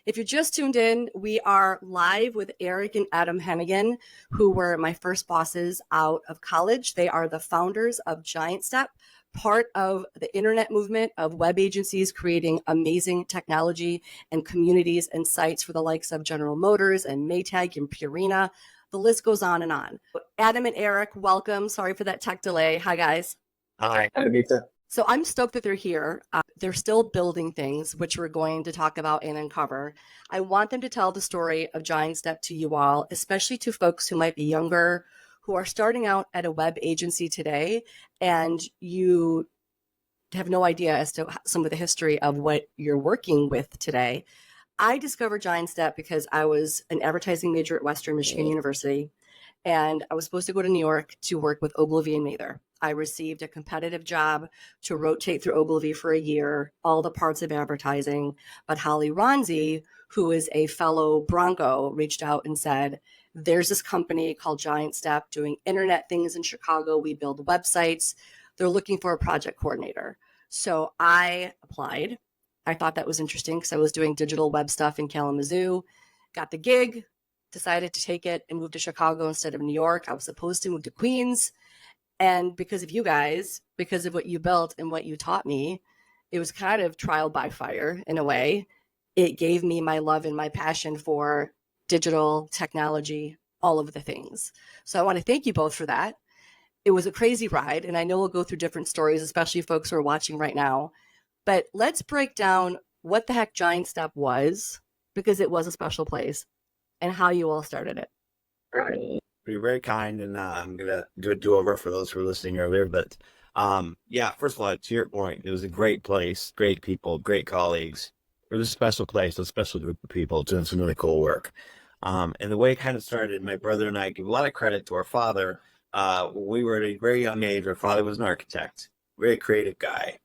If you just tuned in, we are live with Eric and Adam Heneghan, who were my first bosses out of college. They are the founders of Giant Step, part of the internet movement of web agencies creating amazing technology and communities and sites for the likes of General Motors and Maytag and Purina. The list goes on and on. Adam and Eric, welcome. Sorry for that tech delay. Hi, guys. Hi, Anita. So I'm stoked that they're here. They're still building things, which we're going to talk about and uncover. I want them to tell the story of Giant Step to you all, especially to folks who might be younger, who are starting out at a web agency today, and you have no idea as to some of the history of what you're working with today. I discovered Giant Step because I was an advertising major at Western Michigan University, and I was supposed to go to New York to work with Ogilvy and Mather. I received a competitive job to rotate through Ogilvy for a year, all the parts of advertising. But Holly Ronzi, who is a fellow Bronco, reached out and said, there's this company called Giant Step doing internet things in Chicago. We build websites. They're looking for a project coordinator. So I applied. I thought that was interesting because I was doing digital web stuff in Kalamazoo, got the gig, decided to take it and move to Chicago instead of New York. I was supposed to move to Queens. And because of you guys, because of what you built and what you taught me, it was kind of trial by fire in a way. It gave me my love and my passion for digital technology, all of the things. So I want to thank you both for that. It was a crazy ride, and I know we'll go through different stories, especially folks who are watching right now. But let's break down what the heck Giant Step was, because it was a special place, and how you all started it. Right. You're very kind, and I'm going to do a do-over for those who were listening earlier. But yeah, first of all, to your point, it was a great place, great people, great colleagues. It was a special place, a special group of people doing some really cool work. And the way it kind of started, my brother and I give a lot of credit to our father. We were at a very young age. Our father was an architect, very creative guy.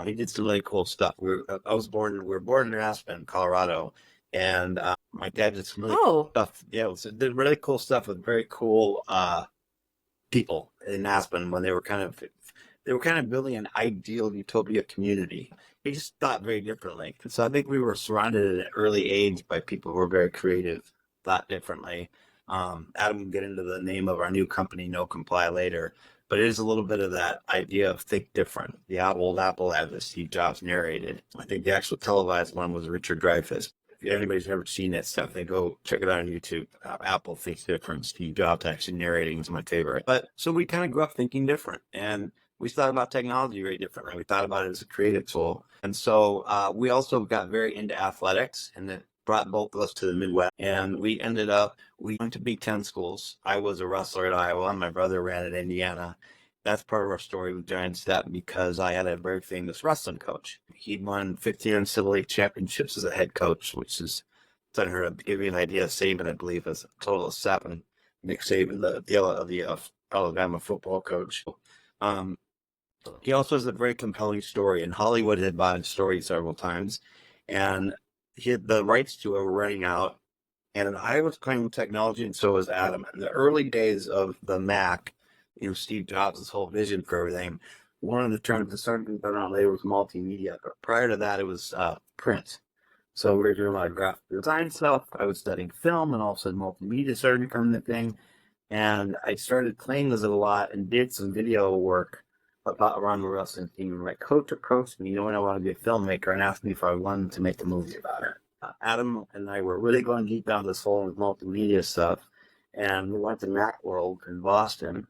He did some really cool stuff. We were born in Aspen, Colorado. And my dad did some really cool stuff. Yeah, did really cool stuff with very cool people in Aspen when they were kind of building an ideal utopia community. He just thought very differently. So I think we were surrounded at an early age by people who were very creative, thought differently. Adam will get into the name of our new company, NoComply, later. But it is a little bit of that idea of think different. The old Apple ad that Steve Jobs narrated. I think the actual televised one was Richard Dreyfuss. If anybody's ever seen that stuff, they go check it out on YouTube. Apple Thinks Different. Steve Jobs actually narrating is my favorite. But so we kind of grew up thinking different, and we thought about technology very differently. We thought about it as a creative tool. And so we also got very into athletics, and that brought both of us to the Midwest. And we went to Big Ten schools. I was a wrestler at Iowa, and my brother ran at Indiana. That's part of our story with Giant Step because I had a very famous wrestling coach. He'd won 15 NCAA championships as a head coach, which is unheard of. To give you an idea, Saban, I believe, is a total of 7. Nick Saban, the Alabama football coach. He also has a very compelling story, and Hollywood had bought his story several times, and he had the rights to it were running out. And I was playing with technology, and so was Adam. In the early days of the Mac, Steve Jobs' whole vision for everything. One of the terms that started to be done on later was multimedia. But prior to that, it was print. So we were doing a lot of graphic design stuff. I was studying film, and all of a sudden multimedia started becoming the thing. And I started playing with it a lot and did some video work around the wrestling team. My coach approached me, when I wanted to be a filmmaker, and asked me if I wanted to make a movie about it. Adam and I were really going deep down this whole multimedia stuff. And we went to Macworld in Boston.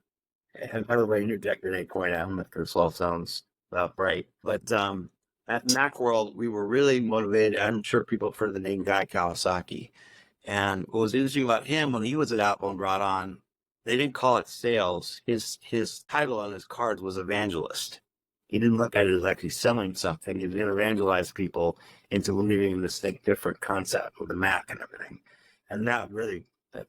And by the way, interject at any point, Adam, if this all sounds about right. But at Macworld, we were really motivated. I'm sure people have heard the name Guy Kawasaki. And what was interesting about him, when he was at Apple and brought on, they didn't call it sales. His title on his cards was evangelist. He didn't look at it as actually selling something. He was going to evangelize people into believing in this different concept with the Mac and everything. And that really,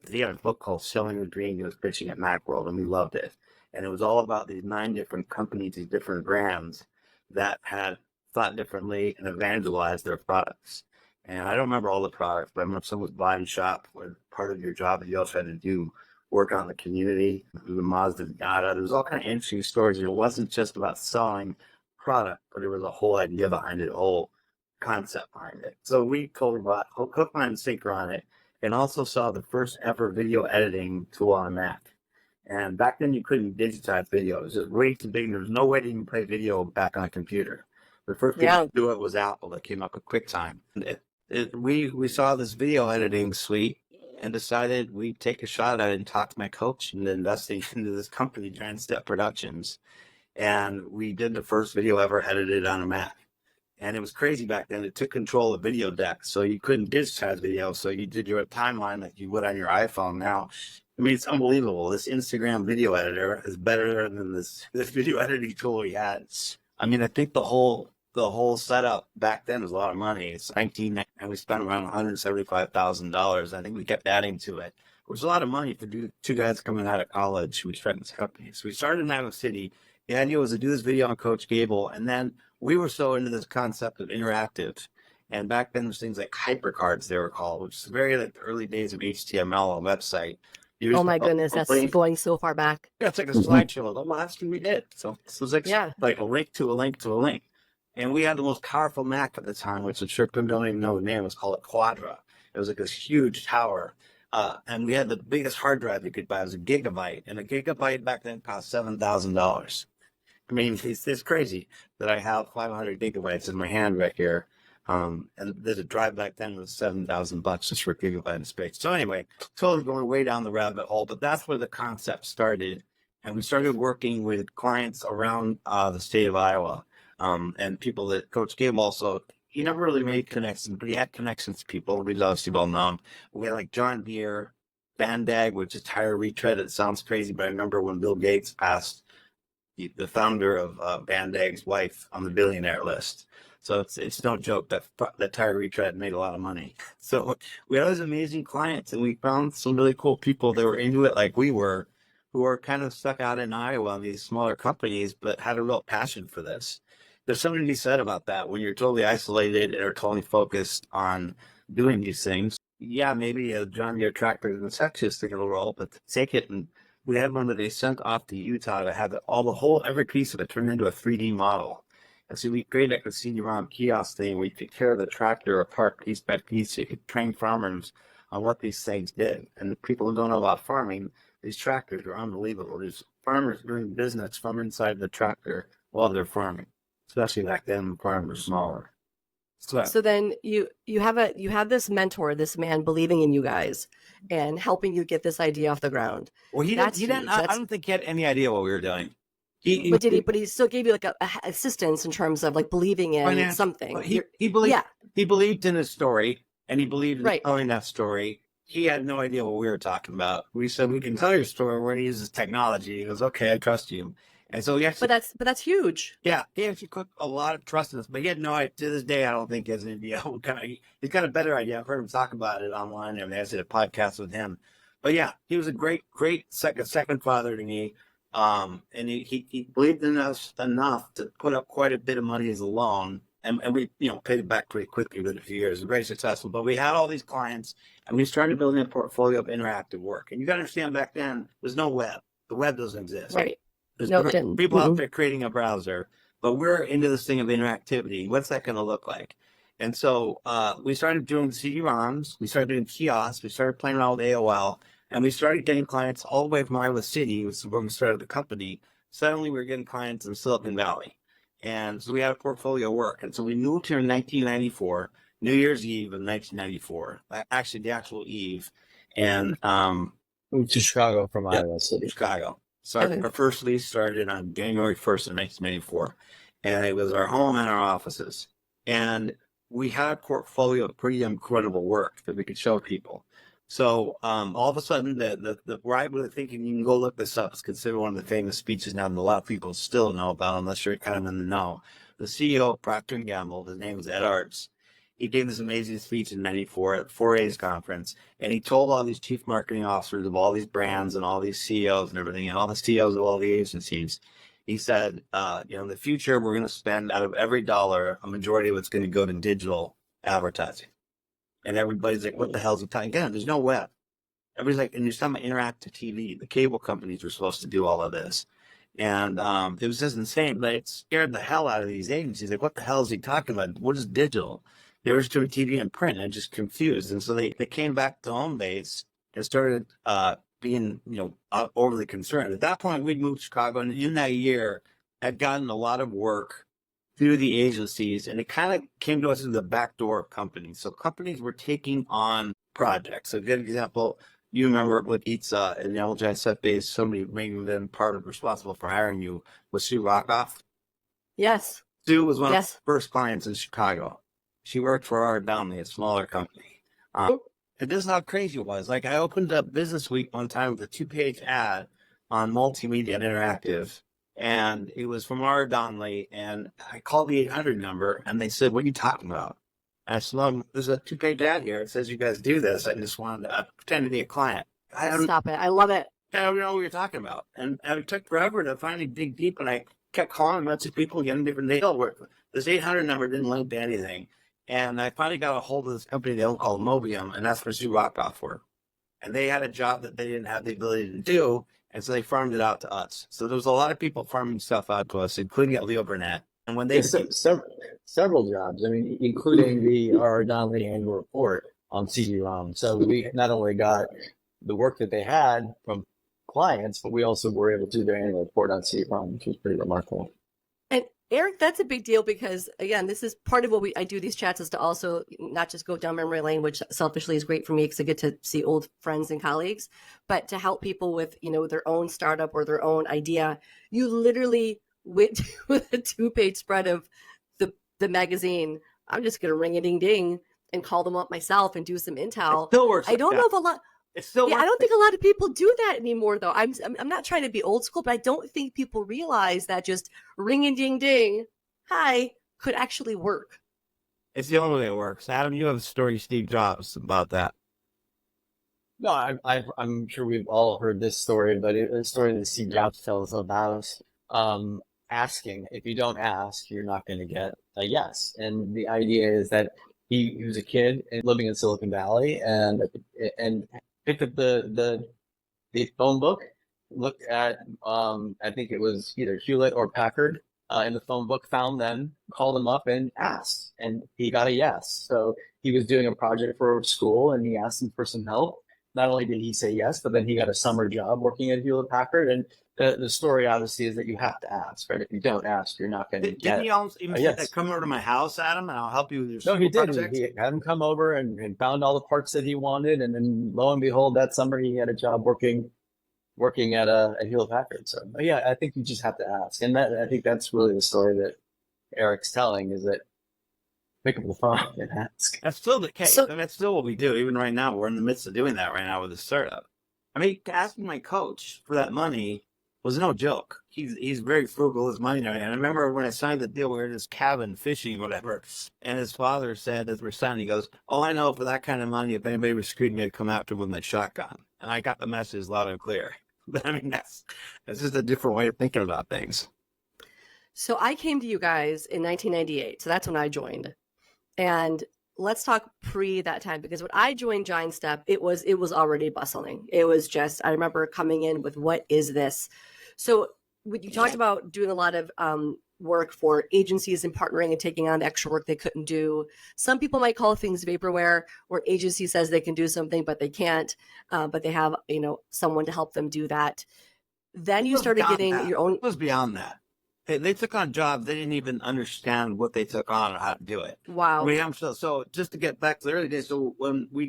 he had a book called Selling the Dream. He was pitching at Macworld, and we loved it. And it was all about these 9 different companies, these different brands that had thought differently and evangelized their products. And I don't remember all the products, but I remember some was buy and shop, where part of your job that you also had to do work on the community, the Mazda Miata. There was all kind of interesting stories. It wasn't just about selling product, but there was a whole idea behind it, a whole concept behind it. So we totally bought hook, line, and sinker on it, and also saw the first ever video editing tool on a Mac. And back then you couldn't digitize video. It was just way too big. There was no way to even play video back on a computer. The first people to do it was Apple that came up with QuickTime. We saw this video editing suite and decided we'd take a shot at it and talk to my coach and investing into this company, Giant Step Productions. And we did the first video ever edited on a Mac. And it was crazy back then. It took control of video decks. So you couldn't digitize video. So you did your timeline like you would on your iPhone now. I mean, it's unbelievable. This Instagram video editor is better than this video editing tool we had. I mean, I think the whole setup back then was a lot of money. It's 1990, and we spent around $175,000. I think we kept adding to it. It was a lot of money for two guys coming out of college who started this company. So we started in Iowa City. The idea was to do this video on Coach Gable, and then we were so into this concept of interactive. And back then, there's things like hypercards, they were called, which is very like the early days of HTML on a website. Oh my goodness, that's going so far back. Yeah, it's like a slideshow. The last thing we did. So it was like a link to a link to a link. And we had the most powerful Mac at the time, which I'm sure people don't even know the name. It was called a Quadra. It was like this huge tower. And we had the biggest hard drive you could buy. It was a gigabyte. And a gigabyte back then cost $7,000. I mean, it's crazy that I have 500 gigabytes in my hand right here. And there's a drive back then was $7,000 just for a gigabyte of space. So anyway, totally going way down the rabbit hole, but that's where the concept started. And we started working with clients around the state of Iowa, and people that Coach Gable also, he never really made connections, but he had connections to people. He's obviously well known. We had like John Deere, Bandag, which is tire retread. It sounds crazy, but I remember when Bill Gates passed, the founder of Bandag's wife on the billionaire list. So it's no joke that tire retread made a lot of money. So we had those amazing clients, and we found some really cool people that were into it like we were, who were kind of stuck out in Iowa in these smaller companies, but had a real passion for this. There's something to be said about that when you're totally isolated and are totally focused on doing these things. Yeah, maybe a John Deere tractor in Texas took a role, but take it, and we had one that they sent off to Utah to have every piece of it turned into a 3D model. And so we created like a CD-ROM kiosk thing where you could tear the tractor apart piece by piece. So you could train farmers on what these things did. And the people who don't know about farming, these tractors are unbelievable. There's farmers doing business from inside the tractor while they're farming. Especially back then, farmers were smaller. So then you have this mentor, this man believing in you guys and helping you get this idea off the ground. Well, I don't think he had any idea what we were doing. But he still gave you like a assistance in terms of like believing in something. He believed in his story, and he believed in telling that story. He had no idea what we were talking about. We said, we can tell your story. We're going to use this technology. He goes, okay, I trust you. And so he actually, but that's huge. Yeah, he actually put a lot of trust in us. But he had no idea. To this day, I don't think he has an idea. He's got a better idea. I've heard him talk about it online. I did a podcast with him. But yeah, he was a great second father to me. And he believed in us enough to put up quite a bit of money as a loan. And we, paid it back pretty quickly within a few years. It was very successful. But we had all these clients, and we started building a portfolio of interactive work. And you got to understand, back then, there's no web. The web doesn't exist. Right. There's it didn't. People out there creating a browser, but we're into this thing of interactivity. What's that going to look like? And so we started doing CD-ROMs. We started doing kiosks. We started playing around with AOL. And we started getting clients all the way from Iowa City, which is where we started the company. Suddenly, we were getting clients in Silicon Valley. And so we had a portfolio of work. And so we moved here in 1994, New Year's Eve of 1994, actually the actual eve. And moved to Chicago from Iowa City. Chicago. So our first lease started on January 1st of 1994. And it was our home and our offices. And we had a portfolio of pretty incredible work that we could show people. So all of a sudden, the right way of thinking, you can go look this up. It's considered one of the famous speeches now that a lot of people still know about, unless you're kind of in the know. The CEO of Procter & Gamble, his name is Ed Arts. He gave this amazing speech in 94 at 4A's conference, and he told all these chief marketing officers of all these brands and all these CEOs and everything, and all the CEOs of all the agencies. He said, in the future, we're going to spend out of every dollar, a majority of it's going to go to digital advertising. And everybody's like, what the hell is he talking? Again, there's no web. Everybody's like, and you're talking about interactive TV. The cable companies were supposed to do all of this. And it was just insane, but it scared the hell out of these agencies. Like, what the hell is he talking about? What is digital? They were just doing TV and print and just confused. And so they came back to home base and started being, overly concerned. At that point, we'd moved to Chicago, and in that year, had gotten a lot of work through the agencies, and it kind of came to us through the back door of companies. So companies were taking on projects. So a good example, you remember with Pizza in the LJSF days, somebody maybe been part of responsible for hiring you was Sue Rockoff. Yes. Sue was one of Yes. the first clients in Chicago. She worked for our Downey, a smaller company. And this is how crazy it was. Like, I opened up Business Week one time with a 2-page ad on multimedia and interactive. And it was from R. Donnelly, and I called the 800 number, and they said, "What are you talking about?" And I said, "Well, there's a 2-page ad here. It says you guys do this. I just wanted to pretend to be a client." Stop it. I love it. I don't know what you're talking about. And it took forever to finally dig deep, and I kept calling lots of people, getting different deals. This 800 number didn't link to anything. And I finally got a hold of this company they own called Mobium, and that's where Sue Rockoff worked. And they had a job that they didn't have the ability to do. And so they farmed it out to us. So there was a lot of people farming stuff out to us, including at Leo Burnett. And when they several jobs, I mean, including the R. Donnelly annual report on CD-ROM. So we not only got the work that they had from clients, but we also were able to do their annual report on CD-ROM, which was pretty remarkable. And Eric, that's a big deal because, again, this is part of what I do these chats is to also not just go down memory lane, which selfishly is great for me because I get to see old friends and colleagues, but to help people with, their own startup or their own idea. You literally went with a 2-page spread of the magazine. I'm just going to ring a ding ding and call them up myself and do some intel. It still works. I don't know if a lot. It's still. Yeah, I don't think a lot of people do that anymore, though. I'm not trying to be old school, but I don't think people realize that just ring and ding ding, hi, could actually work. It's the only way it works. Adam, you have a story, Steve Jobs, about that. No, I'm sure we've all heard this story, but it's a story that Steve Jobs tells about us. Asking, if you don't ask, you're not going to get a yes. And the idea is that he was a kid and living in Silicon Valley and picked up the phone book, looked at I think it was either Hewlett or Packard in the phone book, found them, called them up and asked, and he got a yes. So he was doing a project for school and he asked them for some help. Not only did he say yes, but then he got a summer job working at Hewlett Packard. And the story obviously is that you have to ask, right? If you don't ask, you're not going to get. Didn't he almost even say yes. that, "Come over to my house, Adam, and I'll help you with your No, he did. project"? He had him come over and found all the parts that he wanted, and then lo and behold, that summer he had a job working at Hewlett Packard. So yeah, I think you just have to ask, and I think that's really the story that Eric's telling, is that pick up the phone and ask. That's still the case. So- and that's still what we do. Even right now, we're in the midst of doing that right now with the startup. I mean, asking my coach for that money was no joke. He's very frugal with his money now. And I remember when I signed the deal, we were in his cabin fishing, whatever. And his father said, as we're signing, he goes, "Oh, I know for that kind of money, if anybody was screwing me, I'd come after him with my shotgun." And I got the message loud and clear. But I mean, that's just a different way of thinking about things. So I came to you guys in 1998. So that's when I joined. And let's talk pre that time, because when I joined Giant Step, it was already bustling. It was just, I remember coming in with, what is this? So you talked about doing a lot of work for agencies and partnering and taking on the extra work they couldn't do. Some people might call things vaporware, where an agency says they can do something, but they can't, but they have, someone to help them do that. Then you started getting your own. It was beyond that. They took on jobs. They didn't even understand what they took on or how to do it. Wow. So just to get back to the early days, so when they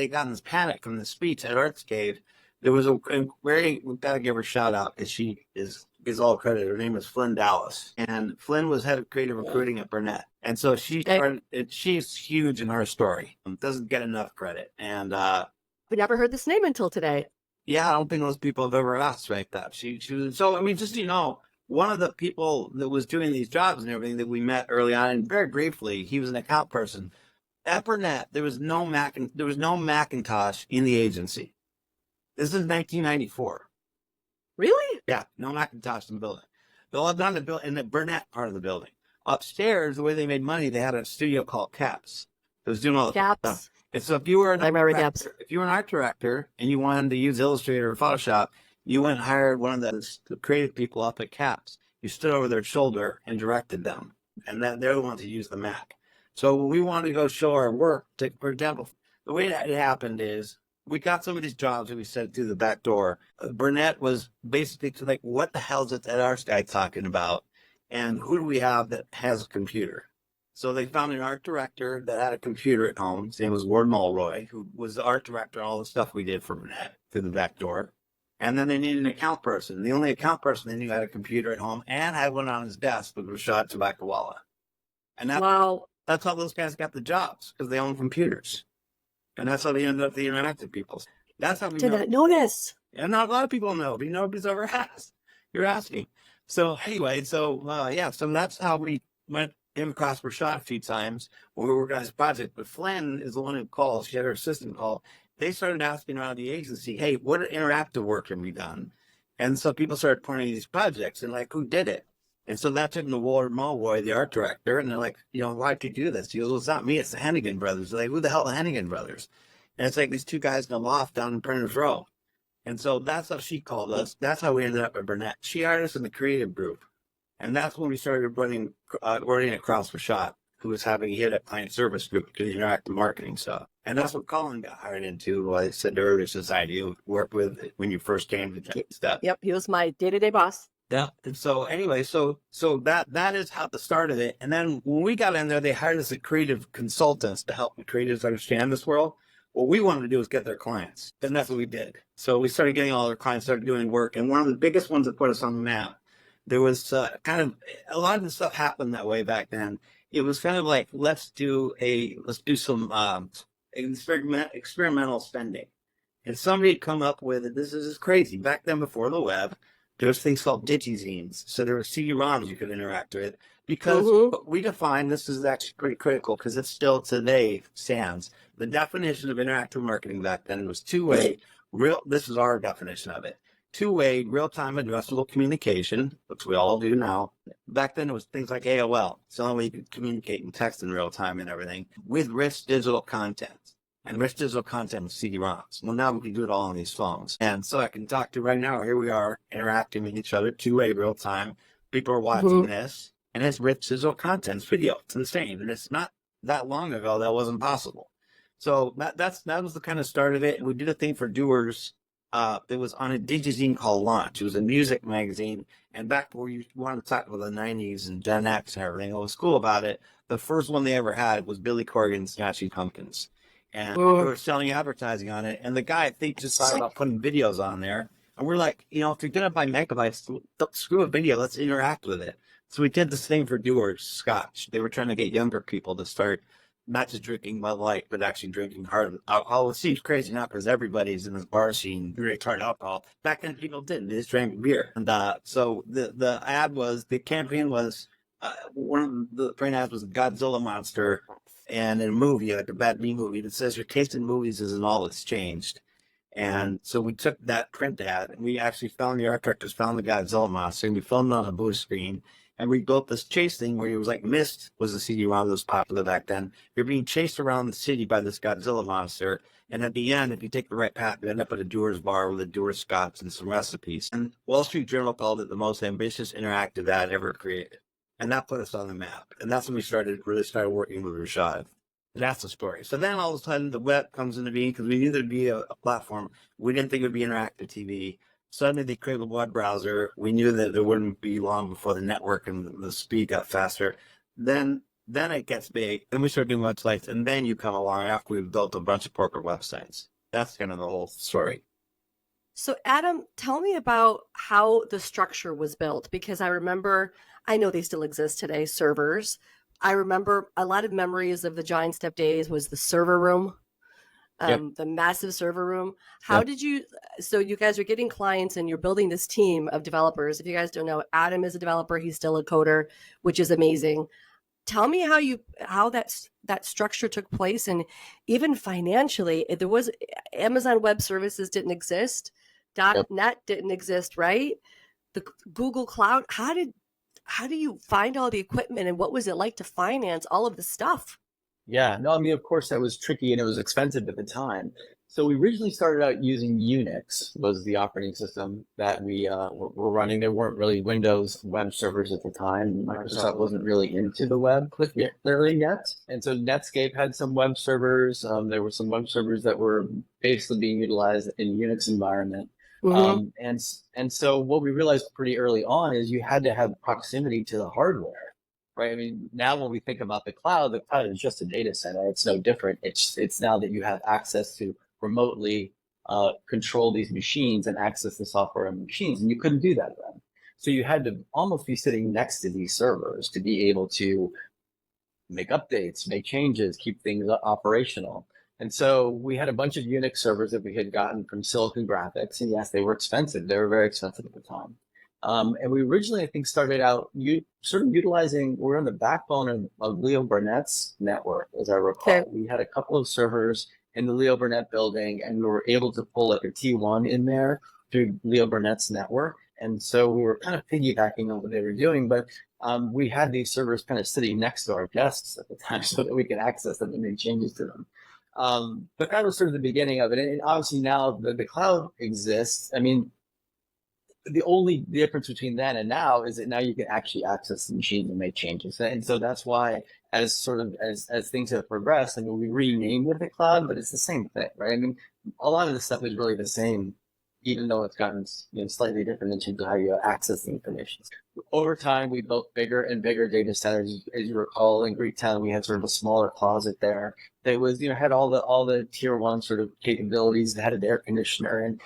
got in this panic from the speech at Arts Cave, there was we've got to give her a shout out, because she is all credit. Her name is Flynn Dallas. And Flynn was head of creative recruiting at Burnett. And so she's huge in her story. Doesn't get enough credit. And We never heard this name until today. yeah, I don't think most people have ever asked like that. She was, so, I mean, just, one of the people that was doing these jobs and everything that we met early on, and very briefly, he was an account person. At Burnett, there was no Macintosh in the agency. This is 1994. Really? Yeah, no Macintosh in the building. They'll have done in the Burnett part of the building. Upstairs, the way they made money, they had a studio called Caps. It was doing all the Gaps. stuff. And so if you were an I remember art Gaps. director, if you were an art director and you wanted to use Illustrator or Photoshop, You went and hired one of the creative people up at CAPS. You stood over their shoulder and directed them, and then they're the ones who use the Mac. So when we wanted to go show our work, for example, the way that it happened is we got some of these jobs and we sent through the back door. Burnett was basically like, what the hell is that arts guy talking about? And who do we have that has a computer? So they found an art director that had a computer at home. His name was Ward Mulroy, who was the art director on all the stuff we did for Burnett through the back door. And then they needed an account person. The only account person they knew had a computer at home and had one on his desk was Rashad Tabakawala. And Wow. that's how those guys got the jobs, because they own computers. And that's how they ended up the interactive people. That's how we Did know. not notice. And not a lot of people know, but nobody's ever asked. You're asking. So anyway, so that's how we came across Rashad a few times when we were working on this project. But Flynn is the one who called. She had her assistant call. They started asking around the agency, hey, what interactive work can be done? And so people started pointing to these projects and like, who did it? And so that took them to Ward Mulroy, the art director, and they're like, why'd you do this? He goes, well, it's not me, it's the Heneghan brothers. They're like, who the hell are the Heneghan brothers? And it's like these two guys in a loft down in Printers Row. And so that's how she called us. That's how we ended up at Burnett. She hired us in the creative group. And that's when we started running across Rashad, who was having a hit at client service group doing interactive marketing stuff. And that's what Colin got hired into. I said earlier, society you worked with when you first came to Giant Step. Yep, he was my day-to-day boss. Yeah. And so anyway, so that is how the start of it. And then when we got in there, they hired us as creative consultants to help the creatives understand this world. What we wanted to do was get their clients. And that's what we did. So we started getting all our clients, started doing work. And one of the biggest ones that put us on the map, there was kind of a lot of the stuff happened that way back then. It was kind of like, let's do some experimental spending. And somebody had come up with it. This is just crazy. Back then, before the web, there was things called digizines. So there were CD-ROMs you could interact with. Because we define, this is actually pretty critical because it still today stands. The definition of interactive marketing back then was two-way, this is our definition of it. Two-way, real-time addressable communication, which we all do now. Back then, it was things like AOL. So only you could communicate and text in real time and everything with rich digital content. And rich digital content with CD-ROMs. Well, now we can do it all on these phones. And so I can talk to right now, here we are interacting with each other, two-way, real time. People are watching this, and it's rich digital content, it's video. It's insane. And it's not that long ago that wasn't possible. So that was the kind of start of it. And we did a thing for doers. It was on a digizine called Launch. It was a music magazine. And back where you wanted to talk about the 90s and Gen X and everything, what was cool about it, the first one they ever had was Billy Corgan's Smashing Pumpkins. And we were selling advertising on it. And the guy, I think, just thought about putting videos on there. And we're like, if you're going to buy megabytes, screw a video. Let's interact with it. So we did this thing for doers, Scotch. They were trying to get younger people to start not just drinking Bud Light, but actually drinking hard alcohol. It seems crazy now because everybody's in this bar scene drinking hard alcohol. Back then, people didn't. They just drank beer. And so the campaign was, one of the print ads was a Godzilla monster. And in a movie, like a bad B movie, that says your taste in movies isn't all it's changed. And so we took that print ad and we actually found the art directors, found the Godzilla monster, and we filmed it on a blue screen. And we built this chase thing where it was like Mist was the CD-ROM that was popular back then. You're being chased around the city by this Godzilla monster. And at the end, if you take the right path, you end up at a Dewar's bar with a Dewar's Scotch and some recipes. And Wall Street Journal called it the most ambitious interactive ad ever created. And that put us on the map. And that's when we really started working with Rashad. That's the story. So then all of a sudden the web comes into being because we knew there'd be a platform. We didn't think it would be interactive TV. Suddenly they created a web browser. We knew that it wouldn't be long before the network and the speed got faster. Then it gets big. Then we start doing websites. And then you come along after we've built a bunch of corporate websites. That's kind of the whole story. So Adam, tell me about how the structure was built, because I know they still exist today, servers. I remember a lot of memories of the Giant Step days was the server room, the massive server room. How did you, so you guys are getting clients and you're building this team of developers. If you guys don't know, Adam is a developer. He's still a coder, which is amazing. Tell me how that structure took place. And even financially, there was Amazon Web Services didn't exist. .NET didn't exist, right? The Google Cloud. How do you find all the equipment, and what was it like to finance all of the stuff? Yeah, no, I mean, of course that was tricky and it was expensive at the time. So we originally started out using Unix was the operating system that we were running. There weren't really Windows web servers at the time. Microsoft wasn't really into the web clearly yet. And so Netscape had some web servers. There were some web servers that were basically being utilized in Unix environment. Mhm. And so what we realized pretty early on is you had to have proximity to the hardware, right? I mean, now when we think about the cloud is just a data center. It's no different. It's now that you have access to remotely control these machines and access the software on machines, and you couldn't do that then. So you had to almost be sitting next to these servers to be able to make updates, make changes, keep things operational. And so we had a bunch of Unix servers that we had gotten from Silicon Graphics, and yes, they were expensive. They were very expensive at the time. And we originally, I think, started out sort of utilizing, we're on the backbone of Leo Burnett's network, as I recall. Okay. We had a couple of servers in the Leo Burnett building, and we were able to pull like a T1 in there through Leo Burnett's network. And so we were kind of piggybacking on what they were doing, but we had these servers kind of sitting next to our desks at the time so that we could access them and make changes to them. But that was sort of the beginning of it. And obviously now the cloud exists. I mean, the only difference between then and now is that now you can actually access the machines and make changes. And so that's why as things have progressed, I mean, we renamed it the cloud, but it's the same thing, right? I mean, a lot of the stuff is really the same, even though it's gotten slightly different in terms of how you access the information. Over time, we built bigger and bigger data centers. As you recall, in Greektown, we had sort of a smaller closet there that was, had all the tier one sort of capabilities. It had an air conditioner and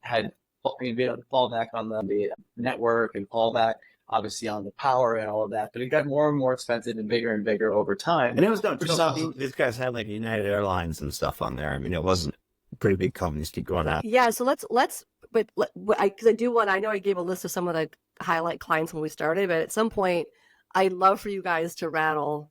had be able to fall back on the network and fall back obviously on the power and all of that, but it got more and more expensive and bigger over time. And it was these guys had like United Airlines and stuff on there. I mean, it wasn't pretty big companies keep going out. Yeah, so because I know I gave a list of some of the highlight clients when we started, but at some point, I'd love for you guys to rattle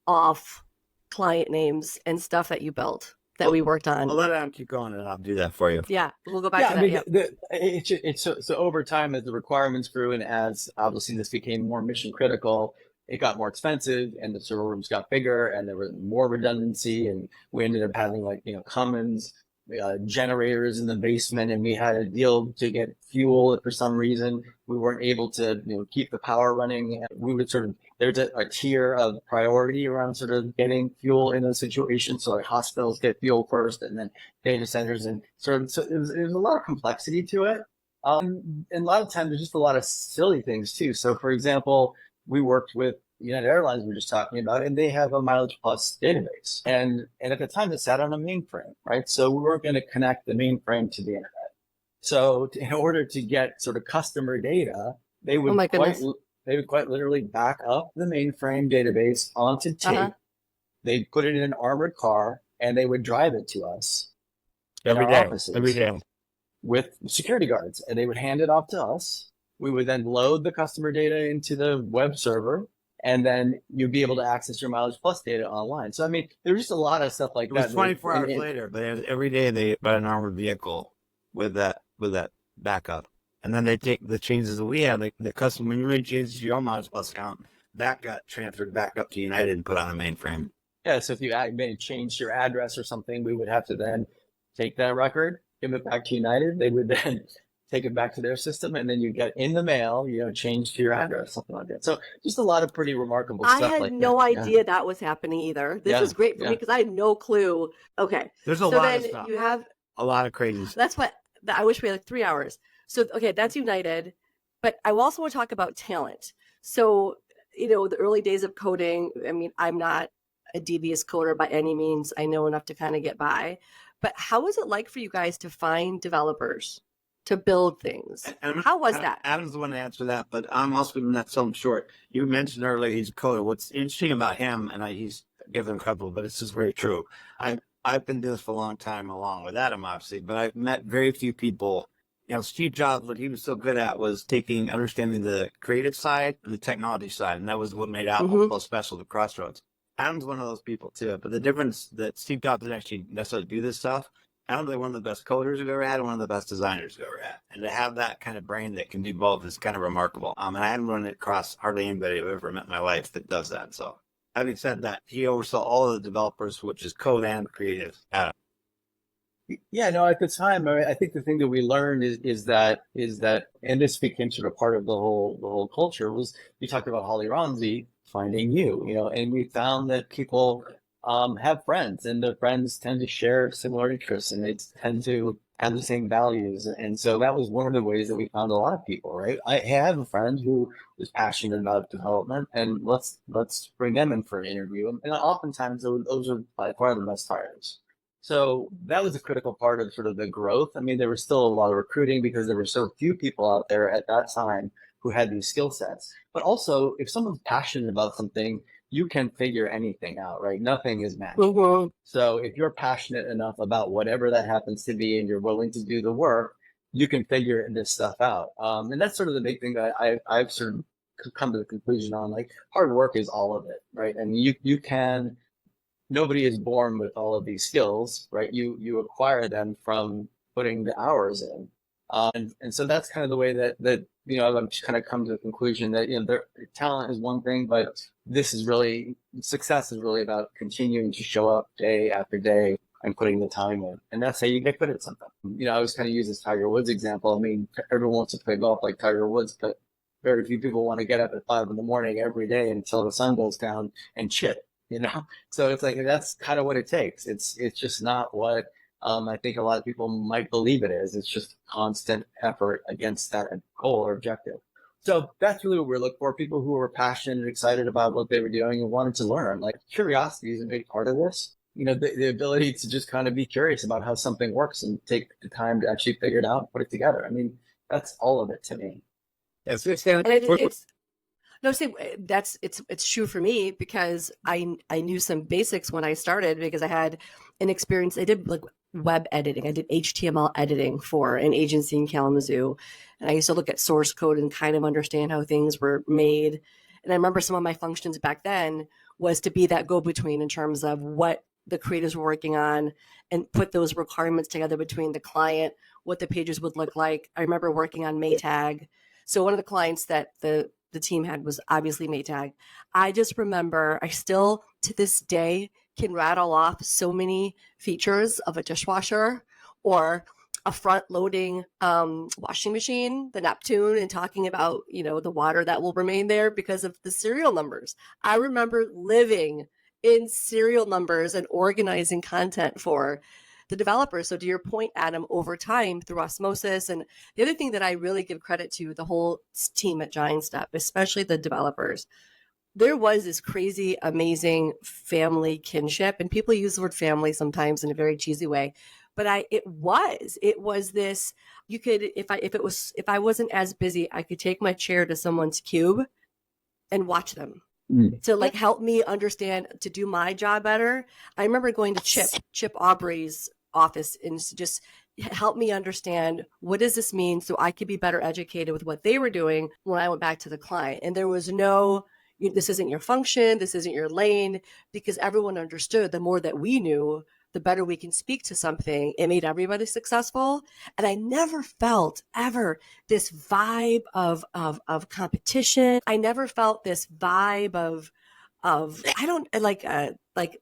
off client names and stuff that you built that we worked on. I'll let Adam keep going and I'll do that for you. Yeah, we'll go back to that. So over time, as the requirements grew and as obviously this became more mission critical, it got more expensive and the server rooms got bigger and there was more redundancy, and we ended up having commons generators in the basement, and we had a deal to get fuel. For some reason, we weren't able to keep the power running. We would there's a tier of priority around sort of getting fuel in those situations. So like hospitals get fuel first, and then data centers, and so it was a lot of complexity to it. And a lot of times there's just a lot of silly things too. So for example, we worked with United Airlines we were just talking about, and they have a Mileage Plus database. And at the time it sat on a mainframe, right? So we weren't going to connect the mainframe to the internet. So in order to get sort of customer data, they would quite literally back up the mainframe database onto tape. They'd put it in an armored car and they would drive it to us every day with security guards, and they would hand it off to us. We would then load the customer data into the web server, and then you'd be able to access your Mileage Plus data online. So, I mean, there's just a lot of stuff like that. It was 24 hours later, but every day they buy an armored vehicle with that backup. And then they take the changes that we had, like the customer, when you made changes to your Mileage Plus account, that got transferred back up to United and put on a mainframe. Yeah, so if you changed your address or something, we would have to then take that record, give it back to United. They would then take it back to their system, and then you get in the mail, change to your address, something like that. So just a lot of pretty remarkable stuff. I had no idea that was happening either. This is great for me because I had no clue. Okay. There's a lot of stuff. You have a lot of crazy stuff. That's what I wish we had 3 hours. So, okay, that's United. But I also want to talk about talent. So, the early days of coding, I mean, I'm not a devious coder by any means. I know enough to kind of get by. But how was it like for you guys to find developers to build things? How was that? Adam's the one to answer that, but I'm also going to sell him short. You mentioned earlier he's a coder. What's interesting about him, and he's given a couple, but this is very true. I've been doing this for a long time, along with Adam, obviously, but I've met very few people. Steve Jobs, what he was so good at was understanding the creative side and the technology side, and that was what made Apple so special, the crossroads. Adam's one of those people too, but the difference that Steve Jobs didn't actually necessarily do this stuff. Adam's one of the best coders we've ever had, and one of the best designers we've ever had. And to have that kind of brain that can do both is kind of remarkable. And I haven't run it across hardly anybody I've ever met in my life that does that. So having said that, he oversaw all of the developers, which is code and creative. Adam. Yeah, no, at the time, I think the thing that we learned is that, and this became sort of part of the whole culture was you talked about Holly Ronzi finding you, and we found that people have friends, and the friends tend to share similar interests, and they tend to have the same values, and so that was one of the ways that we found a lot of people, right? I have a friend who is passionate about development, and let's bring them in for an interview, and oftentimes those are by far the best hires. So that was a critical part of sort of the growth. I mean, there was still a lot of recruiting because there were so few people out there at that time who had these skill sets. But also, if someone's passionate about something, you can figure anything out, right? Nothing is magic. Mhm. So if you're passionate enough about whatever that happens to be and you're willing to do the work, you can figure this stuff out. And that's sort of the big thing that I've sort of come to the conclusion on. Like, hard work is all of it, right? And you can nobody is born with all of these skills, right? You acquire them from putting the hours in, and so that's kind of the way that I've just kind of come to the conclusion that their talent is one thing, but this is really success is really about continuing to show up day after day and putting the time in, and that's how you get good at something. I always kind of use this Tiger Woods example. I mean, everyone wants to play golf like Tiger Woods, but very few people want to get up at 5 in the morning every day until the sun goes down and chip. So it's like that's kind of what it takes. It's just not what I think a lot of people might believe it is. It's just constant effort against that goal or objective. So that's really what we're looking for, people who are passionate and excited about what they were doing and wanted to learn. Like, curiosity is a big part of this. The ability to just kind of be curious about how something works and take the time to actually figure it out and put it together. I mean, that's all of it to me. Yes, And it's no, see, it's true for me because I knew some basics when I started because I had an experience. I did like web editing. I did HTML editing for an agency in Kalamazoo, and I used to look at source code and kind of understand how things were made. And I remember some of my functions back then was to be that go-between in terms of what the creators were working on and put those requirements together between the client, what the pages would look like. I remember working on Maytag. So one of the clients that the team had was obviously Maytag. I just remember I still to this day can rattle off so many features of a dishwasher or a front loading washing machine, the Neptune, and talking about, the water that will remain there because of the serial numbers. I remember living in serial numbers and organizing content for the developers. So to your point, Adam, over time through osmosis, and the other thing that I really give credit to the whole team at Giant Step, especially the developers, there was this crazy, amazing family kinship, and people use the word family sometimes in a very cheesy way, but it was this. You could, if I wasn't as busy, I could take my chair to someone's cube and watch them. To like help me understand to do my job better. I remember going to Chip Aubrey's office and just help me understand what does this mean so I could be better educated with what they were doing when I went back to the client. And there was no, this isn't your function, this isn't your lane, because everyone understood the more that we knew, the better we can speak to something. It made everybody successful. And I never felt ever this vibe of competition. I never felt this vibe of I don't like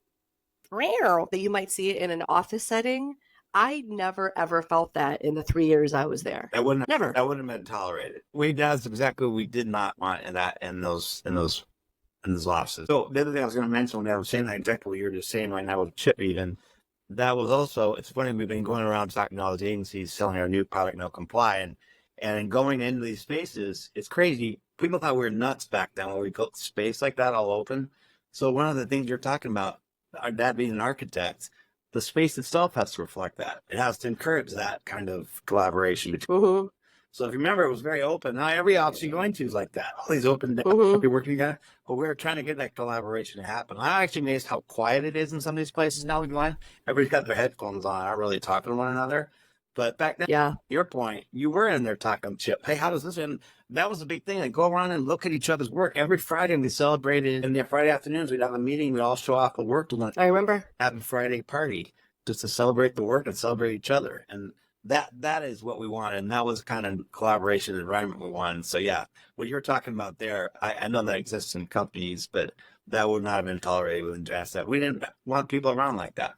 rare that you might see it in an office setting. I never ever felt that in the 3 years I was there. That wouldn't Never. That wouldn't have been tolerated. That's exactly what we did not want in those offices. So the other thing I was going to mention when I was saying that exactly what you were just saying right now with Chip even, that was also, it's funny, we've been going around talking to all these agencies selling our new product, NoComply, and going into these spaces, it's crazy. People thought we were nuts back then when we built space like that all open. So one of the things you're talking about, that being an architect, the space itself has to reflect that. It has to encourage that kind of collaboration between. Mm-hmm. So if you remember, it was very open. Now every office you're going to is like that. All these open, you're working together. But we're trying to get that collaboration to happen. I'm actually amazed how quiet it is in some of these places now. Everybody's got their headphones on, not really talking to one another. But back then, Yeah. your point, you were in there talking Chip. Hey, how does this end? That was a big thing. Like, go around and look at each other's work. Every Friday we celebrated. And then Friday afternoons we'd have a meeting. We'd all show off the work to I remember having a Friday party just to celebrate the work and celebrate each other. And that is what we wanted. And that was kind of collaboration environment we wanted. So yeah, what you're talking about there, I know that exists in companies, but that would not have been tolerated within Giant Step. We didn't want people around like that.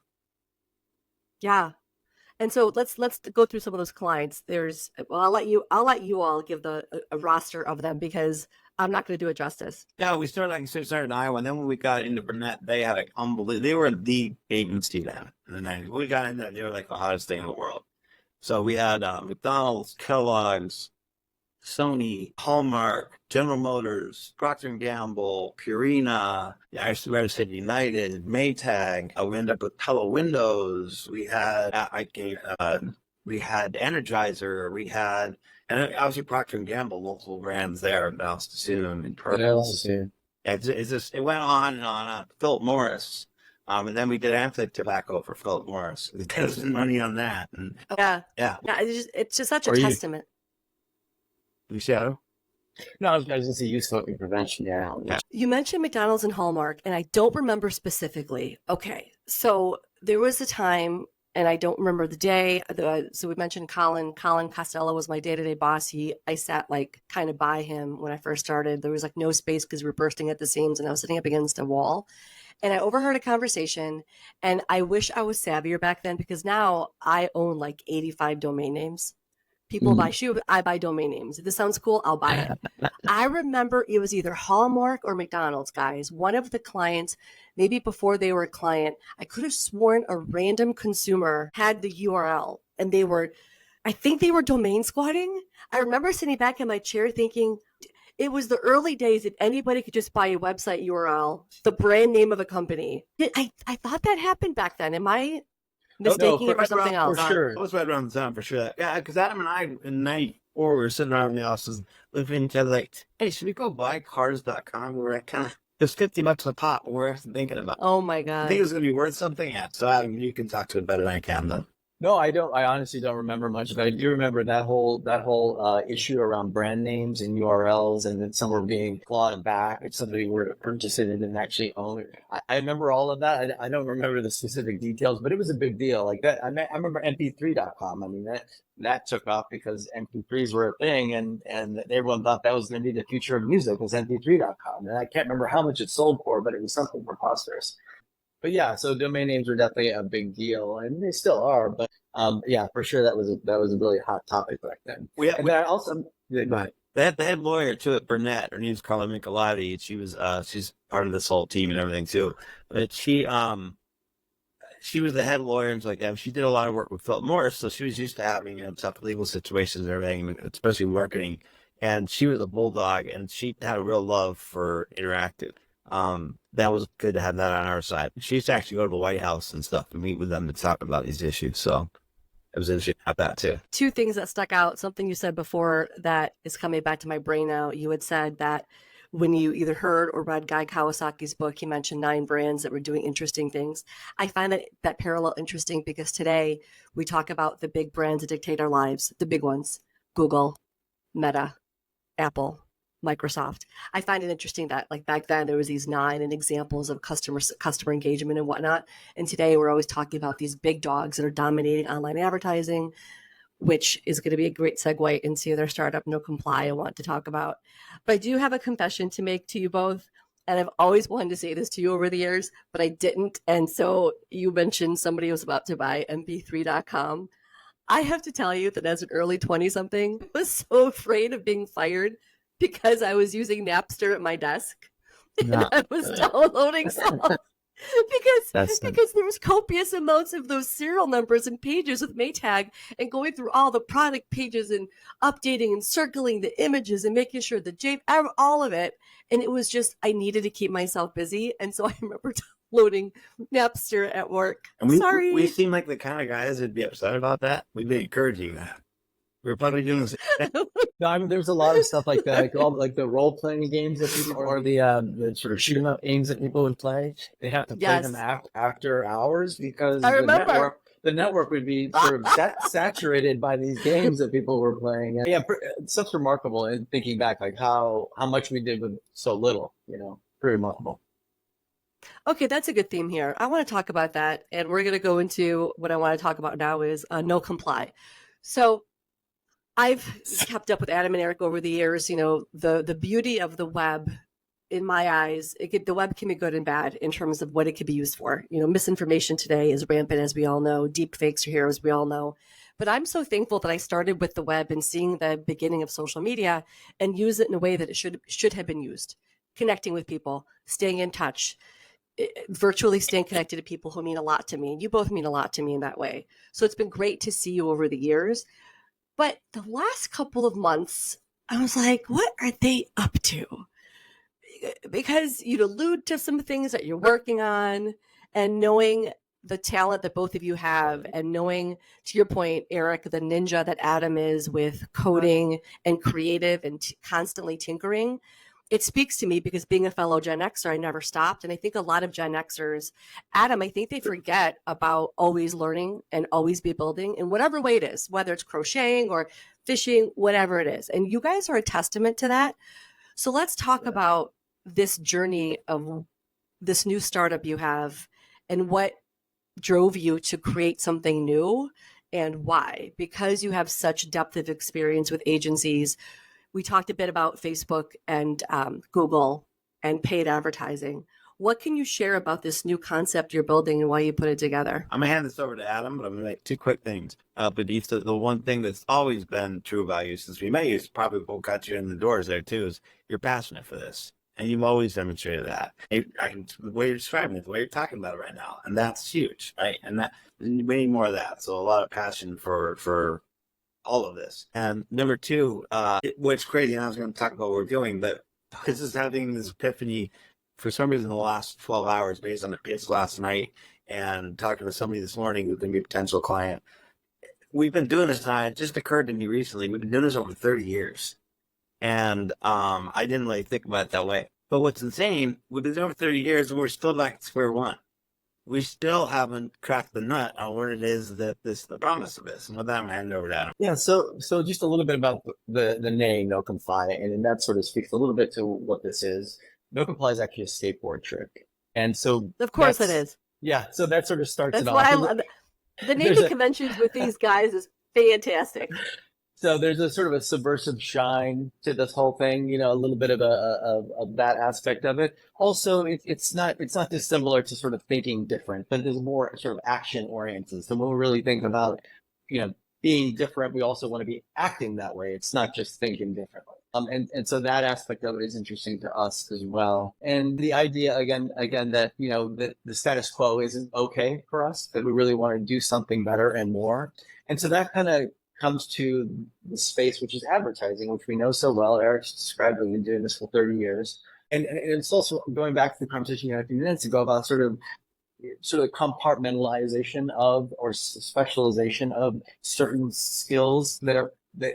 Yeah. And so let's go through some of those clients. Well, I'll let you all give a roster of them because I'm not going to do it justice. Yeah, we started, like I said, started in Iowa, and then when we got into Burnett, they had they were the agency then in the 90s. When we got into that, they were like the hottest thing in the world. So we had McDonald's, Kellogg's, Sony, Hallmark, General Motors, Procter & Gamble, Purina, I said United, Maytag. We ended up with Pella Windows. We had Energizer. We had, and obviously Procter & Gamble, local brands there, Balstoon and Purpose. It's just, it went on and on. Philip Morris. And then we did Amthic Tobacco for Philip Morris. We got some money on that. And, Yeah. It's just such a testament. You Shadow? No, I was going to say youth smoking prevention. Yeah. You mentioned McDonald's and Hallmark, and I don't remember specifically. Okay, so there was a time, and I don't remember the day. So we mentioned Colin. Colin Costello was my day-to-day boss. I sat like kind of by him when I first started. There was like no space because we were bursting at the seams, and I was sitting up against a wall. And I overheard a conversation, and I wish I was savvier back then because now I own like 85 domain names. People buy shoe, I buy domain names. If this sounds cool, I'll buy it. I remember it was either Hallmark or McDonald's, guys. One of the clients, maybe before they were a client, I could have sworn a random consumer had the URL and I think they were domain squatting. I remember sitting back in my chair thinking, it was the early days if anybody could just buy a website URL, the brand name of a company. I thought that happened back then. Am I mistaking it for something else? For sure. It was right around the time for sure. Yeah, because Adam and I in 94 we were sitting around in the offices looking at each other like, hey, should we go buy cars.com? We were like, kind of, it was $50 a pop. We're thinking about. Oh my God. I think it was going to be worth something. Yeah. So Adam, you can talk to it better than I can though. No, I don't. I honestly don't remember much, but I do remember that whole issue around brand names and URLs, and then some were being clawed back if somebody were to purchase it and didn't actually own it. I remember all of that. I don't remember the specific details, but it was a big deal. Like that, I remember MP3.com. I mean, that took off because MP3s were a thing, and everyone thought that was going to be the future of music was MP3.com. And I can't remember how much it sold for, but it was something preposterous. But yeah, so domain names were definitely a big deal, and they still are. But yeah, for sure, that was a really hot topic back then. Then I also the head lawyer too at Burnett. Her name's Carla Michelotti. She was she's part of this whole team and everything too. But she was the head lawyer and like that. She did a lot of work with Philip Morris, so she was used to having tough legal situations and everything, especially marketing. And she was a bulldog, and she had a real love for interactive. That was good to have that on our side. She used to actually go to the White House and stuff and meet with them to talk about these issues. So it was interesting to have that too. Two things that stuck out. Something you said before that is coming back to my brain now. You had said that when you either heard or read Guy Kawasaki's book, he mentioned 9 brands that were doing interesting things. I find that parallel interesting because today we talk about the big brands that dictate our lives, the big ones, Google, Meta, Apple, Microsoft. I find it interesting that like back then there was these 9 and examples of customer engagement and whatnot. And today we're always talking about these big dogs that are dominating online advertising, which is going to be a great segue into their startup NoComply I want to talk about. But I do have a confession to make to you both. And I've always wanted to say this to you over the years, but I didn't. And so you mentioned somebody was about to buy mp3.com. I have to tell you that as an early 20-something, I was so afraid of being fired because I was using Napster at my desk and I was downloading songs because there was copious amounts of those serial numbers and pages with Maytag and going through all the product pages and updating and circling the images and making sure all of it. And it was just, I needed to keep myself busy. And so I remember downloading Napster at work. And Sorry. We seem like the kind of guys that'd be upset about that. We'd be encouraging that. We're probably doing this. No, I mean, there's a lot of stuff like that, like the role playing games that people, or the sort of shoot 'em up games that people would play. They have to play them after hours because the network would be sort of saturated by these games that people were playing. And yeah, stuff's remarkable. And thinking back, like how much we did with so little, pretty remarkable. Okay, that's a good theme here. I want to talk about that, and we're going to go into what I want to talk about now is NoComply. So I've kept up with Adam and Eric over the years. The beauty of the web in my eyes, the web can be good and bad in terms of what it could be used for. Misinformation today is rampant, as we all know. Deep fakes are here, as we all know. But I'm so thankful that I started with the web and seeing the beginning of social media and use it in a way that it should have been used. Connecting with people, staying in touch, virtually staying connected to people who mean a lot to me. And you both mean a lot to me in that way. So it's been great to see you over the years. But the last couple of months, I was like, what are they up to? Because you'd allude to some things that you're working on, and knowing the talent that both of you have, and knowing, to your point, Eric, the ninja that Adam is with coding and creative and constantly tinkering, it speaks to me, because being a fellow Gen Xer, I never stopped. And I think a lot of Gen Xers, Adam, I think they forget about always learning and always be building in whatever way it is, whether it's crocheting or fishing, whatever it is. And you guys are a testament to that. So let's talk about this journey of this new startup you have, and what drove you to create something new, and why. Because you have such depth of experience with agencies. We talked a bit about Facebook and Google and paid advertising. What can you share about this new concept you're building and why you put it together? I'm going to hand this over to Adam, but I'm going to make two quick things. But the one thing that's always been true about you since we met you, is probably what got you in the doors there too, is you're passionate for this. And you've always demonstrated that. The way you're describing it, the way you're talking about it right now. And that's huge, right? And we need more of that. So a lot of passion for all of this. And number two, what's crazy, and I was going to talk about what we're doing, but this is having this epiphany for some reason in the last 12 hours based on the pitch last night, and talking to somebody this morning who's going to be a potential client. We've been doing this, and it just occurred to me recently, we've been doing this over 30 years. And I didn't really think about it that way. But what's insane, we've been over 30 years and we're still back at square one. We still haven't cracked the nut on what it is that the promise of this. And with that, I'm handing over to Adam. Yeah, so just a little bit about the name NoComply, and that sort of speaks a little bit to what this is. NoComply is actually a skateboard trick. And so of course it is. Yeah, so that sort of starts That's it off. What I love. The naming conventions with these guys is fantastic. So there's a sort of a subversive shine to this whole thing, a little bit of that aspect of it. Also, it's not dissimilar to sort of thinking different, but there's more sort of action oriented. So when we really think about, being different, we also want to be acting that way. It's not just thinking differently. And so that aspect of it is interesting to us as well. And the idea again that, that the status quo isn't okay for us, that we really want to do something better and more. And so that kind of comes to the space, which is advertising, which we know so well. Eric's described, we've been doing this for 30 years. And it's also going back to the conversation you had a few minutes ago about sort of compartmentalization of, or specialization of certain skills that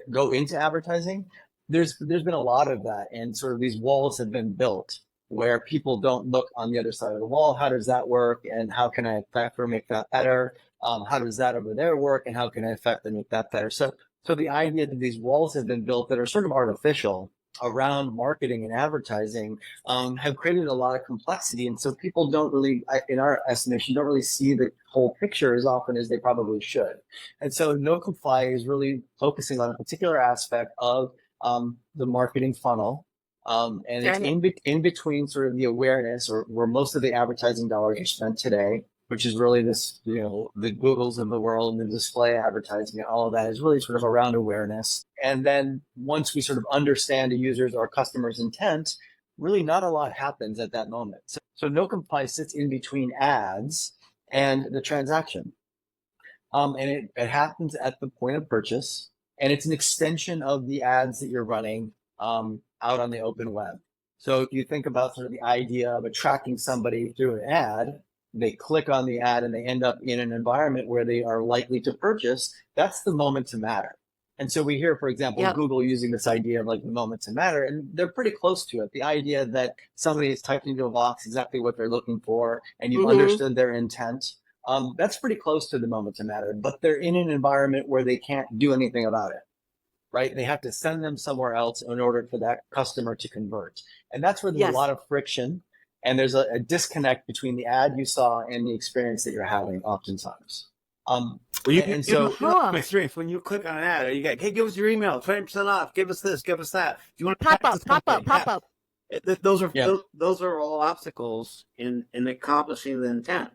go into advertising. There's been a lot of that, and sort of these walls have been built where people don't look on the other side of the wall. How does that work? And how can I affect or make that better? How does that over there work? And how can I affect and make that better? So the idea that these walls have been built that are sort of artificial around marketing and advertising have created a lot of complexity. And so people don't really, in our estimation, don't really see the whole picture as often as they probably should. And so NoComply is really focusing on a particular aspect of the marketing funnel. And it's in between sort of the awareness, or where most of the advertising dollars are spent today, which is really this, the Googles of the world and the display advertising and all of that is really sort of around awareness. And then once we sort of understand a user's or customer's intent, really not a lot happens at that moment. So NoComply sits in between ads and the transaction. And it happens at the point of purchase, and it's an extension of the ads that you're running out on the open web. So if you think about sort of the idea of attracting somebody through an ad, they click on the ad and they end up in an environment where they are likely to purchase, that's the moment to matter. And so we hear, for example, Google using this idea of like the moment to matter, and they're pretty close to it. The idea that somebody is typing into a box exactly what they're looking for, and you've understood their intent, that's pretty close to the moment to matter, but they're in an environment where they can't do anything about it, right? They have to send them somewhere else in order for that customer to convert. And that's where there's a lot of friction. And there's a disconnect between the ad you saw and the experience that you're having oftentimes. When you click on an ad, you get, hey, give us your email, 20% off, give us this, give us that. Do you want to pop up? Those are Yeah. those are all obstacles in accomplishing the intent.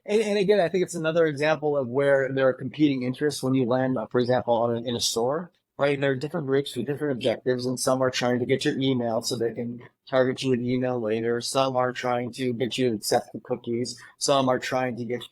And again, I think it's another example of where there are competing interests when you land, for example, in a store, right? There are different groups with different objectives, and some are trying to get your email so they can target you with email later. Some are trying to get you to accept the cookies. Some are trying to get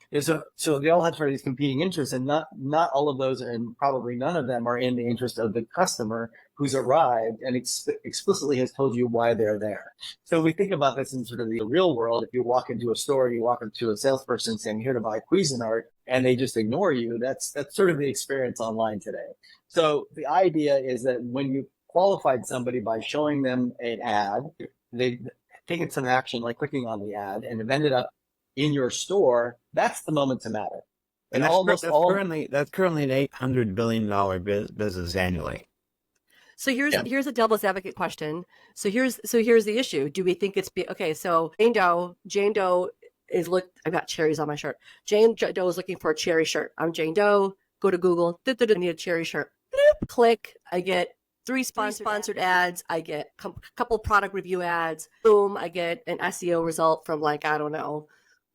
so they all have sort of these competing interests, and not all of those, and probably none of them are in the interest of the customer who's arrived and explicitly has told you why they're there. So we think about this in sort of the real world. If you walk into a store, you walk into a salesperson saying, here to buy Cuisinart, and they just ignore you, that's sort of the experience online today. So the idea is that when you qualified somebody by showing them an ad, they've taken some action like clicking on the ad and have ended up in your store, that's the moment to matter. And that's currently an $800 billion business annually. So here's a devil's advocate question. So here's the issue. Do we think it's okay? So Jane Doe is I've got cherries on my shirt. Jane Doe is looking for a cherry shirt. I'm Jane Doe. Go to Google. I need a cherry shirt. Bloop, click. I get 3 sponsored ads. I get a couple product review ads. Boom. I get an SEO result from I don't know,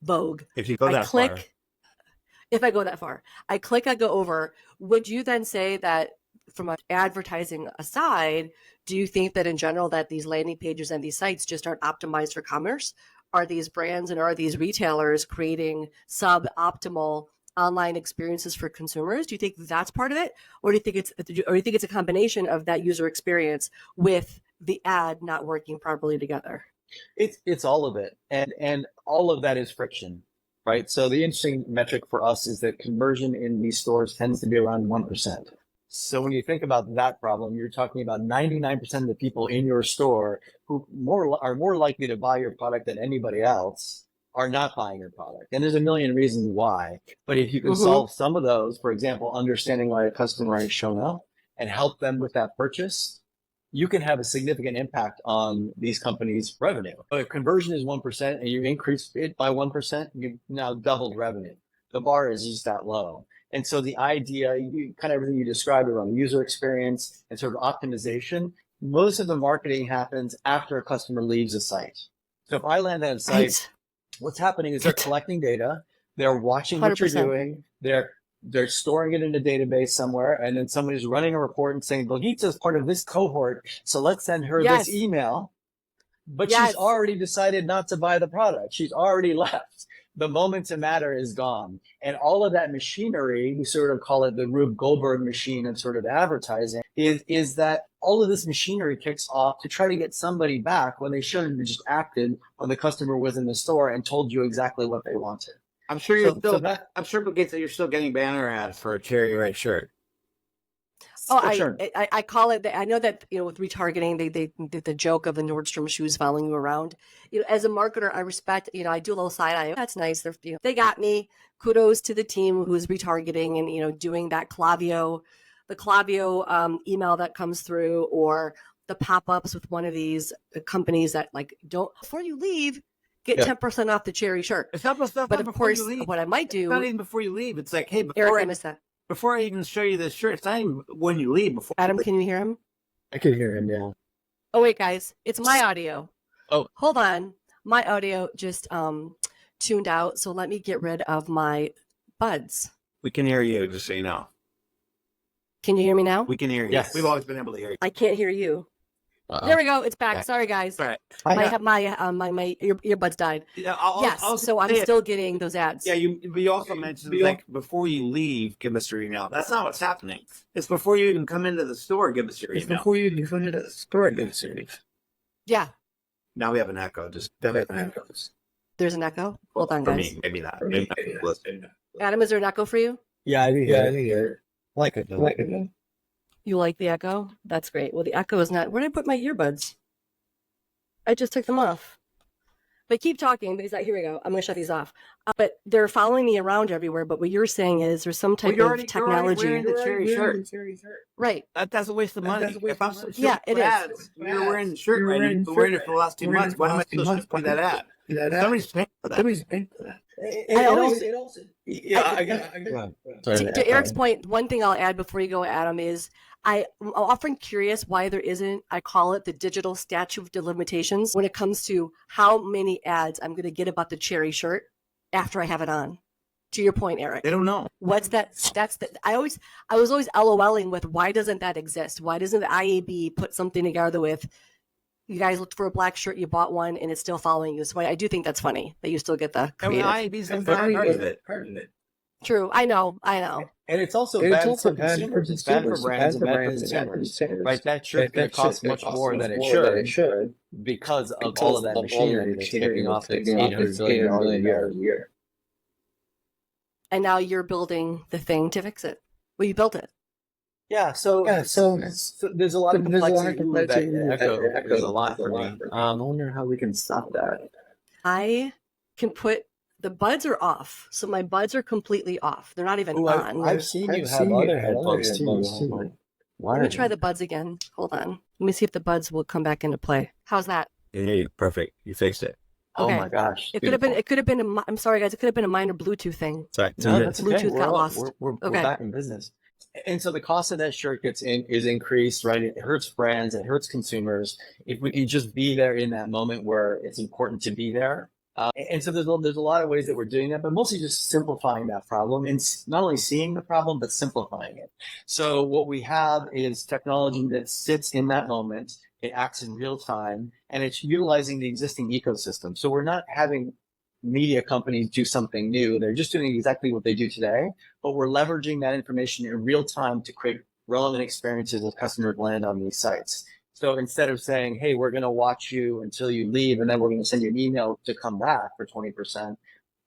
Vogue. If you go that far. If I go that far, I click. I go over. Would you then say that, from advertising aside, do you think that in general that these landing pages and these sites just aren't optimized for commerce? Are these brands and are these retailers creating suboptimal online experiences for consumers? Do you think that's part of it, or do you think it's a combination of that user experience with the ad not working properly together? It's all of it, and all of that is friction, right? So the interesting metric for us is that conversion in these stores tends to be around 1%. So when you think about that problem, you're talking about 99% of the people in your store who are more likely to buy your product than anybody else are not buying your product. And there's a million reasons why. But if you can solve some of those, for example, understanding why a customer has shown up and help them with that purchase, you can have a significant impact on these companies' revenue. But if conversion is 1% and you increase it by 1%, you've now doubled revenue. The bar is just that low. And so the idea, kind of everything you described around user experience and sort of optimization, most of the marketing happens after a customer leaves a site. So if I land on a site, what's happening is they're collecting data, they're watching what 100%. You're doing, they're storing it in a database somewhere, and then somebody's running a report and saying, Blagica is part of this cohort, so let's send her this email. But she's already decided not to buy the product. She's already left. The moment to matter is gone. And all of that machinery, we sort of call it the Rube Goldberg machine of sort of advertising, is that all of this machinery kicks off to try to get somebody back when they shouldn't have just acted when the customer was in the store and told you exactly what they wanted. I'm sure I'm sure you're still getting banner ads for a cherry red shirt. Oh, sure. I call it. I know that with retargeting, they the joke of the Nordstrom shoes following you around. As a marketer, I respect. I do a little side eye. That's nice. They got me. Kudos to the team who's retargeting and doing that Klaviyo email that comes through, or the pop-ups with one of these companies that don't, before you leave, get 10% off the cherry shirt. It's not but of course, what I might do, it's not even before you leave. It's like, hey, Eric, I missed that. Before I even show you this shirt, it's not even when you leave. Adam, can you hear him? I can hear him, yeah. Oh, wait, guys. It's my audio. Oh. Hold on. My audio just tuned out, so let me get rid of my buds. We can hear you, just so you know. Can you hear me now? We can hear you. Yes. We've always been able to hear you. I can't hear you. There we go. It's back. Okay. Sorry, guys. All right. My earbuds died. Yeah, so I'm still getting those ads. Yeah, you also mentioned before you leave, give us your email. That's not what's happening. It's before you even come into the store, give us your email. It's before you even come into the store, give us your email. Yeah. Now we have an echo. There's an echo? Hold on, guys. For me, maybe not. Maybe not. Adam, is there an echo for you? Yeah, I do hear it. Like it. You like the echo? That's great. Well, the echo is not. Where did I put my earbuds? I just took them off. But keep talking because here we go. I'm going to shut these off. But they're following me around everywhere. But what you're saying is there's some type of technology. You're wearing the cherry shirt. Right. That's a waste of money. It is. You're wearing the shirt right. You've been wearing it for the last 2 months. Why am I supposed to put that ad? Somebody's paying for that. To Eric's point, one thing I'll add before you go, Adam, is I'm often curious why there isn't, I call it the digital statute of limitations when it comes to how many ads I'm going to get about the cherry shirt after I have it on. To your point, Eric. They don't know. What's that? I was always LOLing with, why doesn't that exist? Why doesn't the IAB put something together with, you guys looked for a black shirt, you bought one, and it's still following you? So I do think that's funny that you still get the creative. IAB's part of it. True. I know. And it's also bad for consumers. It's bad for brands and bad for consumers. Right? That shirt going to cost much more than it should because of all of that machinery that's kicking off that's $800 billion a year. And now you're building the thing to fix it. Well, you built it. Yeah. So there's a lot of complexity. That echoes a lot for me. I wonder how we can stop that. I can put, the buds are off. So my buds are completely off. They're not even on. I've seen you have other headphones too. Let me try the buds again. Hold on. Let me see if the buds will come back into play. How's that? Yeah, perfect. You fixed it. Okay. Oh my gosh. It could have been I'm sorry guys, it could have been a minor Bluetooth thing. Sorry. No, that's okay. Bluetooth got lost. We're back in business. And so the cost of that shirt is increased, right? It hurts brands, it hurts consumers. If we can just be there in that moment where it's important to be there. And so there's a lot of ways that we're doing that, but mostly just simplifying that problem and not only seeing the problem, but simplifying it. So what we have is technology that sits in that moment. It acts in real time, and it's utilizing the existing ecosystem. So we're not having media companies do something new. They're just doing exactly what they do today, but we're leveraging that information in real time to create relevant experiences as customers land on these sites. So instead of saying, hey, we're going to watch you until you leave, and then we're going to send you an email to come back for 20%,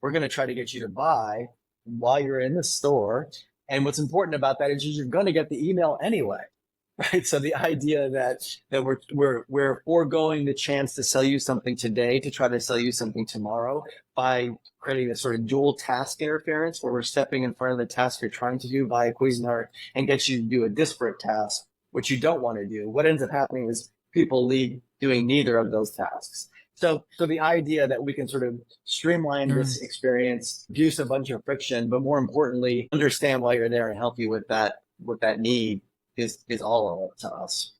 we're going to try to get you to buy while you're in the store. And what's important about that is you're going to get the email anyway. Right. So the idea that we're foregoing the chance to sell you something today to try to sell you something tomorrow by creating a sort of dual task interference where we're stepping in front of the task you're trying to do via Cuisinart and get you to do a disparate task, which you don't want to do. What ends up happening is people leave doing neither of those tasks. So the idea that we can sort of streamline this experience, reduce a bunch of friction, but more importantly, understand why you're there and help you with that need is all up to us.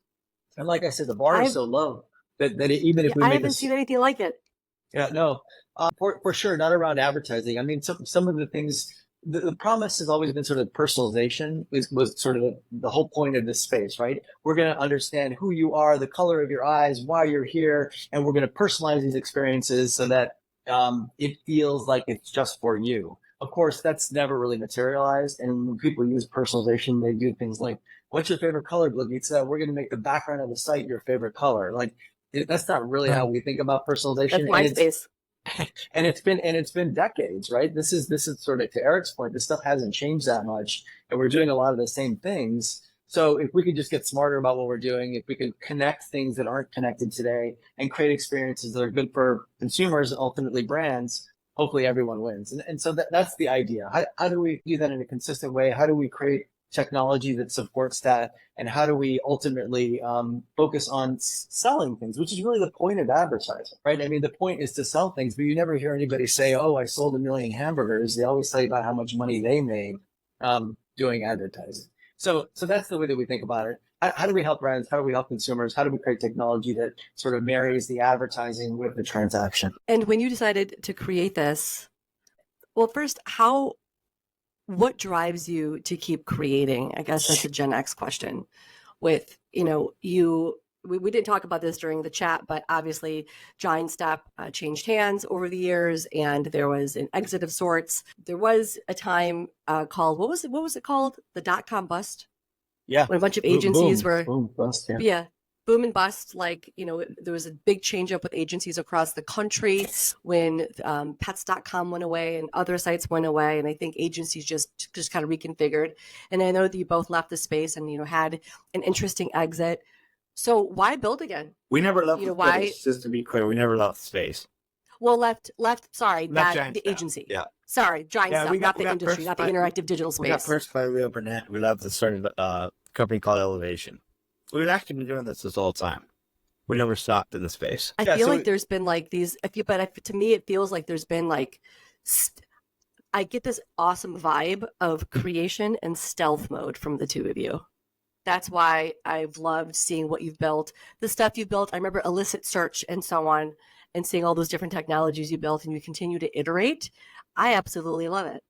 And like I said, the bar is so low that even if we I make haven't seen anything like it. Yeah, no, for sure, not around advertising. I mean, some of the things, the promise has always been sort of personalization was sort of the whole point of this space, right? We're going to understand who you are, the color of your eyes, why you're here, and we're going to personalize these experiences so that it feels like it's just for you. Of course, that's never really materialized. And when people use personalization, they do things like, what's your favorite color, Blagica? We're going to make the background of the site your favorite color. Like, that's not really how we think about personalization. That's my space. And it's been decades, right? This is sort of, to Eric's point, this stuff hasn't changed that much, and we're doing a lot of the same things. So if we could just get smarter about what we're doing, if we could connect things that aren't connected today and create experiences that are good for consumers and ultimately brands, hopefully everyone wins. And so that's the idea. How do we do that in a consistent way? How do we create technology that supports that? And how do we ultimately focus on selling things, which is really the point of advertising, right? I mean, the point is to sell things, but you never hear anybody say, oh, I sold 1 million hamburgers. They always tell you about how much money they made doing advertising. So that's the way that we think about it. How do we help brands? How do we help consumers? How do we create technology that sort of marries the advertising with the transaction? And when you decided to create this, well, first, what drives you to keep creating? I guess that's a Gen X question. With, we didn't talk about this during the chat, but obviously Giant Step changed hands over the years, and there was an exit of sorts. There was a time called, what was it called? The .com bust? Yeah. When a bunch of agencies were boom, bust, yeah, boom and bust. Like, there was a big change up with agencies across the country when pets.com went away and other sites went away. And I think agencies just kind of reconfigured. And I know that you both left the space and, had an interesting exit. So why build again? We never left the why? space, just to be clear, we never left the space. Left, sorry, Left the Step. agency. Yeah. Sorry, Giant Yeah, Step, we not got the industry, not the first interactive digital space. We got first by Leo Burnett. We left the started company called Elevation. We've actually been doing this whole time. We never stopped in the space. I feel like there's been like these, to me, it feels like there's been like, I get this awesome vibe of creation and stealth mode from the two of you. That's why I've loved seeing what you've built. The stuff you've built, I remember illicit search and so on, and seeing all those different technologies you built and you continue to iterate. I absolutely love it.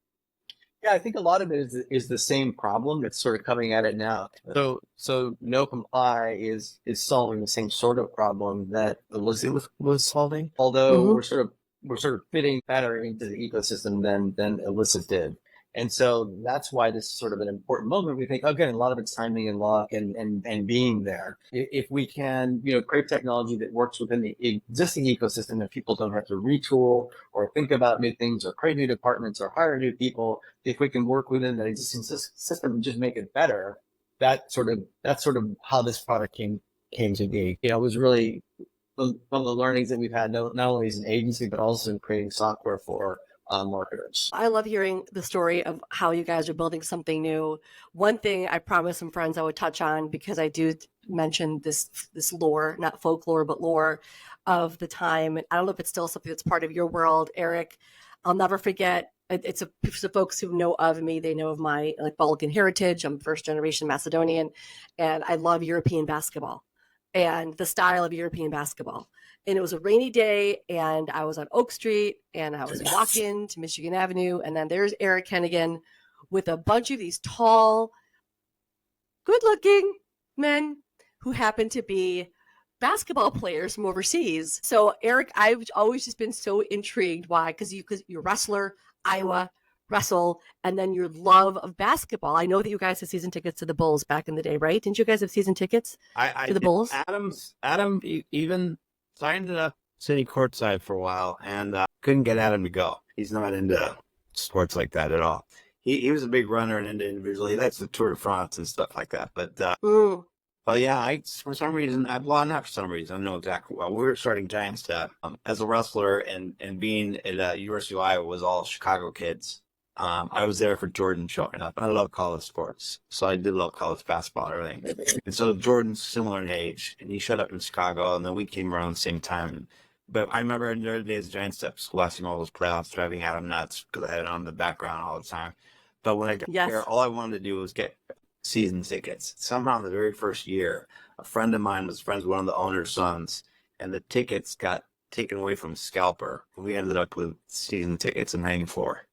Yeah, I think a lot of it is the same problem that's sort of coming at it now. So NoComply is solving the same sort of problem that Elizabeth was solving, although Mhm. we're sort of fitting better into the ecosystem than Elicit did. And so that's why this is sort of an important moment. We think, again, a lot of it's timing and luck and being there. If we can, create technology that works within the existing ecosystem that people don't have to retool or think about new things or create new departments or hire new people, if we can work within the existing system and just make it better, that's sort of how this product came to be. It was really one of the learnings that we've had, not only as an agency, but also in creating software for marketers. I love hearing the story of how you guys are building something new. One thing I promised some friends I would touch on, because I do mention this lore, not folklore, but lore of the time. I don't know if it's still something that's part of your world, Eric. I'll never forget. It's the folks who know of me. They know of my Balkan heritage. I'm first generation Macedonian, and I love European basketball and the style of European basketball. And it was a rainy day, and I was on Oak Street, and I was walking to Michigan Avenue, and then there's Eric Heneghan with a bunch of these tall, good-looking men who happen to be basketball players from overseas. So, Eric, I've always just been so intrigued. Why? Because you're a wrestler, Iowa, wrestle, and then your love of basketball. I know that you guys had season tickets to the Bulls back in the day, right? Didn't you guys have season tickets to the Bulls? Adam even signed up sitting courtside for a while and couldn't get Adam to go. He's not into sports like that at all. He was a big runner and into individual. He likes the Tour de France and stuff like that. But well, yeah, for some reason, not for some reason, I know exactly. Well, we were starting Giant Step as a wrestler, and being at University of Iowa was all Chicago kids. I was there for Jordan showing up. I love college sports, so I did love college basketball and everything. And so Jordan's similar in age, and he showed up in Chicago, and then we came around the same time. But I remember in the early days of Giant Steps, watching all those playoffs, driving Adam nuts because I had it on the background all the time. But when I got there, all I wanted to do was get season tickets. Somehow in the very first year, a friend of mine was friends with one of the owner's sons, and the tickets got taken away from Scalper. We ended up with season tickets in '94.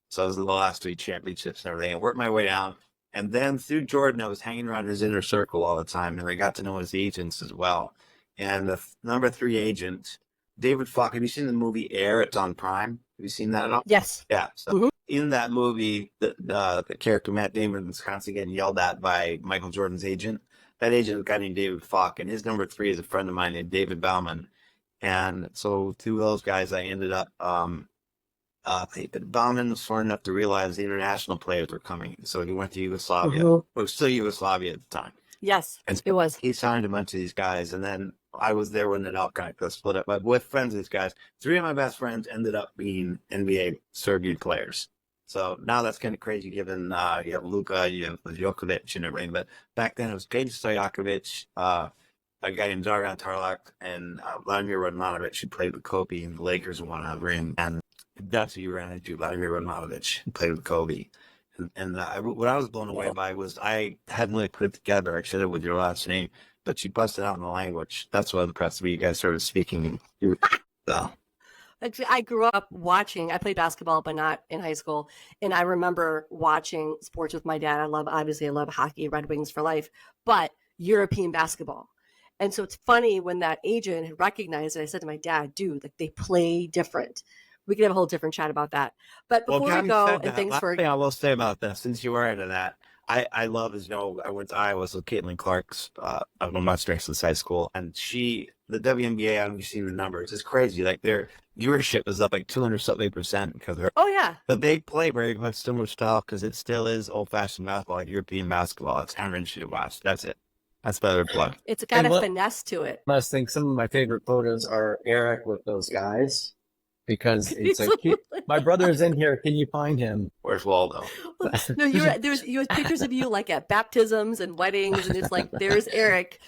So I was in the last 3 championships and everything. I worked my way down. And then through Jordan, I was hanging around his inner circle all the time. And I got to know his agents as well. And the number 3 agent, David Falk. Have you seen the movie Air? It's on Prime. Have you seen that at all? Yes. Yeah. So in that movie, the character Matt Damon was constantly getting yelled at by Michael Jordan's agent. That agent was a guy named David Falk. And his number 3 is a friend of mine named David Bauman. And so through those guys, I ended up... Bauman was smart enough to realize the international players were coming, so he went to Yugoslavia. It was still Yugoslavia at the time. Yes, and so it was. He signed a bunch of these guys, and then I was there when it all kind of split up. But with friends of these guys, 3 of my best friends ended up being NBA Serbian players. So now that's kind of crazy, given you have Luka, you have Djokovic and everything. But back then it was Peja Stojakovic, a guy named Dragan Tarlak, and Vladimir Radmanovic, who played with Kobe and the Lakers and won a ring. And that's who you ran into, Vladimir Radmanovic, who played with Kobe. And what I was blown away by was I hadn't really put it together. I should have with your last name, but you busted out in the language. That's what impressed me. You guys started speaking. So. Actually, I grew up watching. I played basketball, but not in high school. And I remember watching sports with my dad. I love hockey, Red Wings for life, but European basketball. And so it's funny when that agent had recognized it. I said to my dad, dude, like they play different. We could have a whole different chat about that. But before we go, and thanks for... Last thing I will say about this, since you were into that, I love, as you know, I went to Iowa, so Caitlin Clark's, I'm not straight high school, and the WNBA, I don't know if you've seen the numbers, it's crazy. Like their viewership is up like 200-something% because they're... Oh, yeah. But they play very much similar style because it still is old-fashioned basketball, like European basketball. It's hammer-and-shoot to watch. That's it. That's better plug. It's got a finesse to it. I must think some of my favorite photos are Eric with those guys. Because it's like, my brother's in here. Can you find him? Where's Waldo? No, you have pictures of you like at baptisms and weddings, and it's like there's Eric,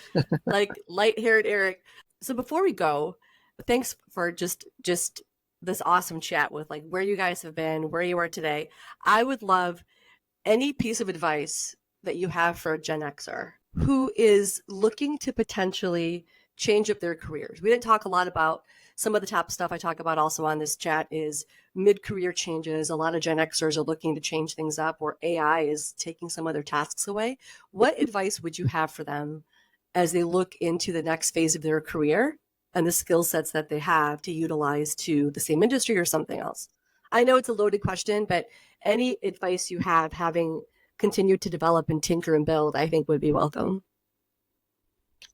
like light-haired Eric. So before we go, thanks for just this awesome chat with like where you guys have been, where you are today. I would love any piece of advice that you have for a Gen Xer who is looking to potentially change up their careers. We didn't talk a lot about some of the top stuff I talk about also on this chat is mid-career changes. A lot of Gen Xers are looking to change things up, or AI is taking some of their tasks away. What advice would you have for them as they look into the next phase of their career and the skill sets that they have to utilize to the same industry or something else? I know it's a loaded question, but any advice you have, having continued to develop and tinker and build, I think would be welcome.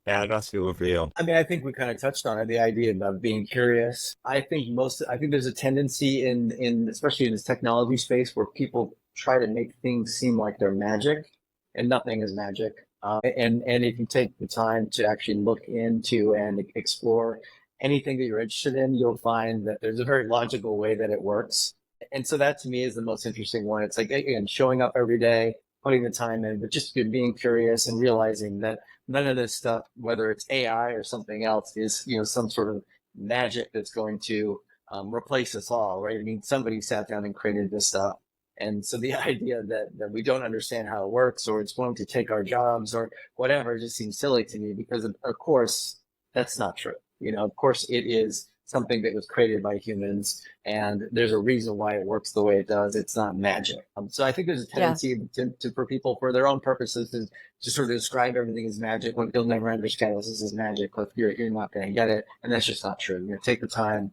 Yeah, that's good for you. I mean, I think we kind of touched on it, the idea of being curious. I think there's a tendency in especially in this technology space where people try to make things seem like they're magic, and nothing is magic. And if you take the time to actually look into and explore anything that you're interested in, you'll find that there's a very logical way that it works. And so that to me is the most interesting one. It's like, again, showing up every day, putting the time in, but just being curious and realizing that none of this stuff, whether it's AI or something else, is, some sort of magic that's going to replace us all, right? I mean, somebody sat down and created this stuff. And so the idea that we don't understand how it works, or it's going to take our jobs or whatever, just seems silly to me, because of course, that's not true. Of course it is something that was created by humans, and there's a reason why it works the way it does. It's not magic. So I think there's a tendency to for people, for their own purposes, to sort of describe everything as magic when you'll never understand this is magic. If you're not going to get it, and that's just not true. Take the time,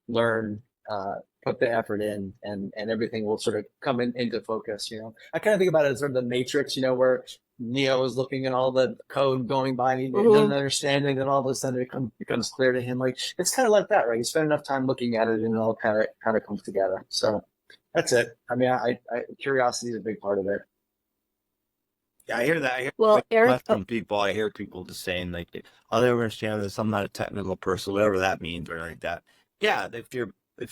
learn, put the effort in, and everything will sort of come into focus. I kind of think about it as sort of the Matrix, where Neo is looking at all the code going by, and he doesn't understand it, and all of a sudden it becomes clear to him. Like, it's kind of like that, right? You spend enough time looking at it, and it all kind of comes together. So that's it. I mean, curiosity is a big part of it. Yeah, I hear that. I hear Eric, from people. I hear people just saying like, "I'll never understand this. I'm not a technical person," whatever that means, or like that. Yeah, if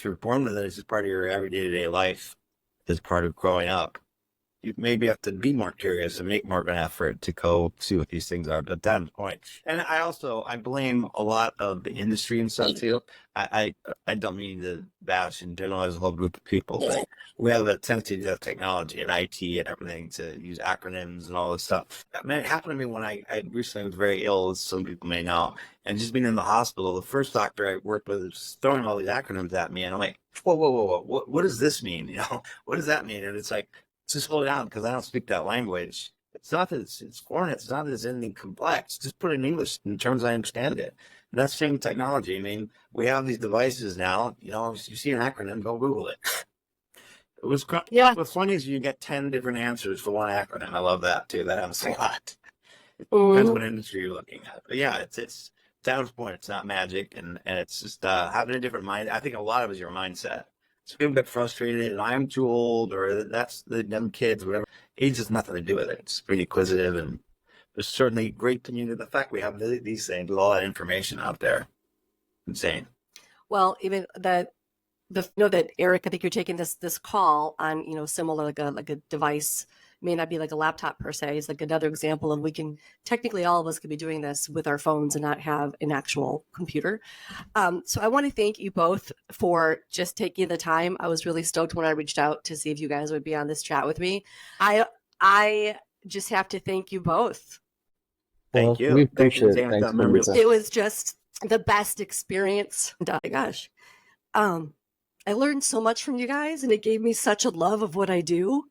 you're born with it, it's just part of your everyday life. It's part of growing up. You maybe have to be more curious and make more of an effort to go see what these things are. But that's the point. And I blame a lot of the industry and stuff too. I don't mean to bash and generalize a whole group of people, but we have a tendency to have technology and IT and everything to use acronyms and all this stuff. I mean, it happened to me when I recently was very ill, as some people may know, and just being in the hospital. The first doctor I worked with was throwing all these acronyms at me, and I'm like, whoa, what does this mean? What does that mean? And it's like, just slow down, because I don't speak that language. It's not that it's foreign. It's not that it's anything complex. Just put it in English in terms I understand it. And that's the same technology. I mean, we have these devices now. If you see an acronym, go Google it. It was What's funny is you get 10 different answers for one acronym. I love that too. That happens a lot. It depends what industry you're looking at. But yeah, it's Adam's point. It's not magic, and it's just having a different mind. I think a lot of it is your mindset. So people get frustrated, and I'm too old, or that's them kids, whatever. Age has nothing to do with it. It's pretty inquisitive, and there's certainly great community. The fact we have these things with all that information out there, insane. Well, even that Eric, I think you're taking this call on similar like a device. May not be like a laptop per se. It's like another example of we can technically, all of us could be doing this with our phones and not have an actual computer. So I want to thank you both for just taking the time. I was really stoked when I reached out to see if you guys would be on this chat with me. I just have to thank you both. Thank you. We appreciate it. Thanks, Melissa. It was just the best experience. Oh my gosh. I learned so much from you guys, and it gave me such a love of what I do.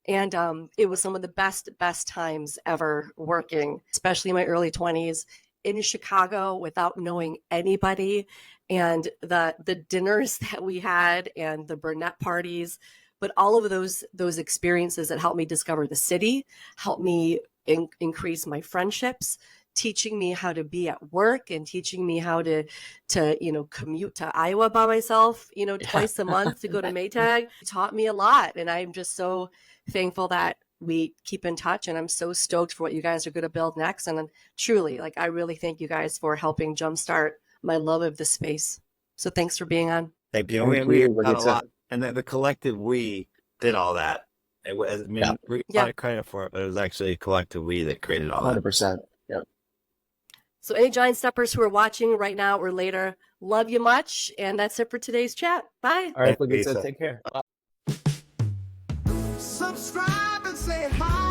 And it was some of the best times ever working, especially in my early 20s in Chicago without knowing anybody. And the dinners that we had and the Burnett parties, but all of those experiences that helped me discover the city, helped me increase my friendships, teaching me how to be at work and teaching me how to commute to Iowa by myself, twice a month to go to Maytag. It taught me a lot. And I'm just so thankful that we keep in touch, and I'm so stoked for what you guys are going to build next. And truly, I really thank you guys for helping jumpstart my love of this space. So thanks for being on. Thank you. We got a lot, and the collective we did all that. We got credit for it, but it was actually a collective we that created all 100%. Yep. So any Giant Steppers who are watching right now or later, love you much. And that's it for today's chat. Bye. All right, Blagica, take care. Bye. Subscribe and say hi.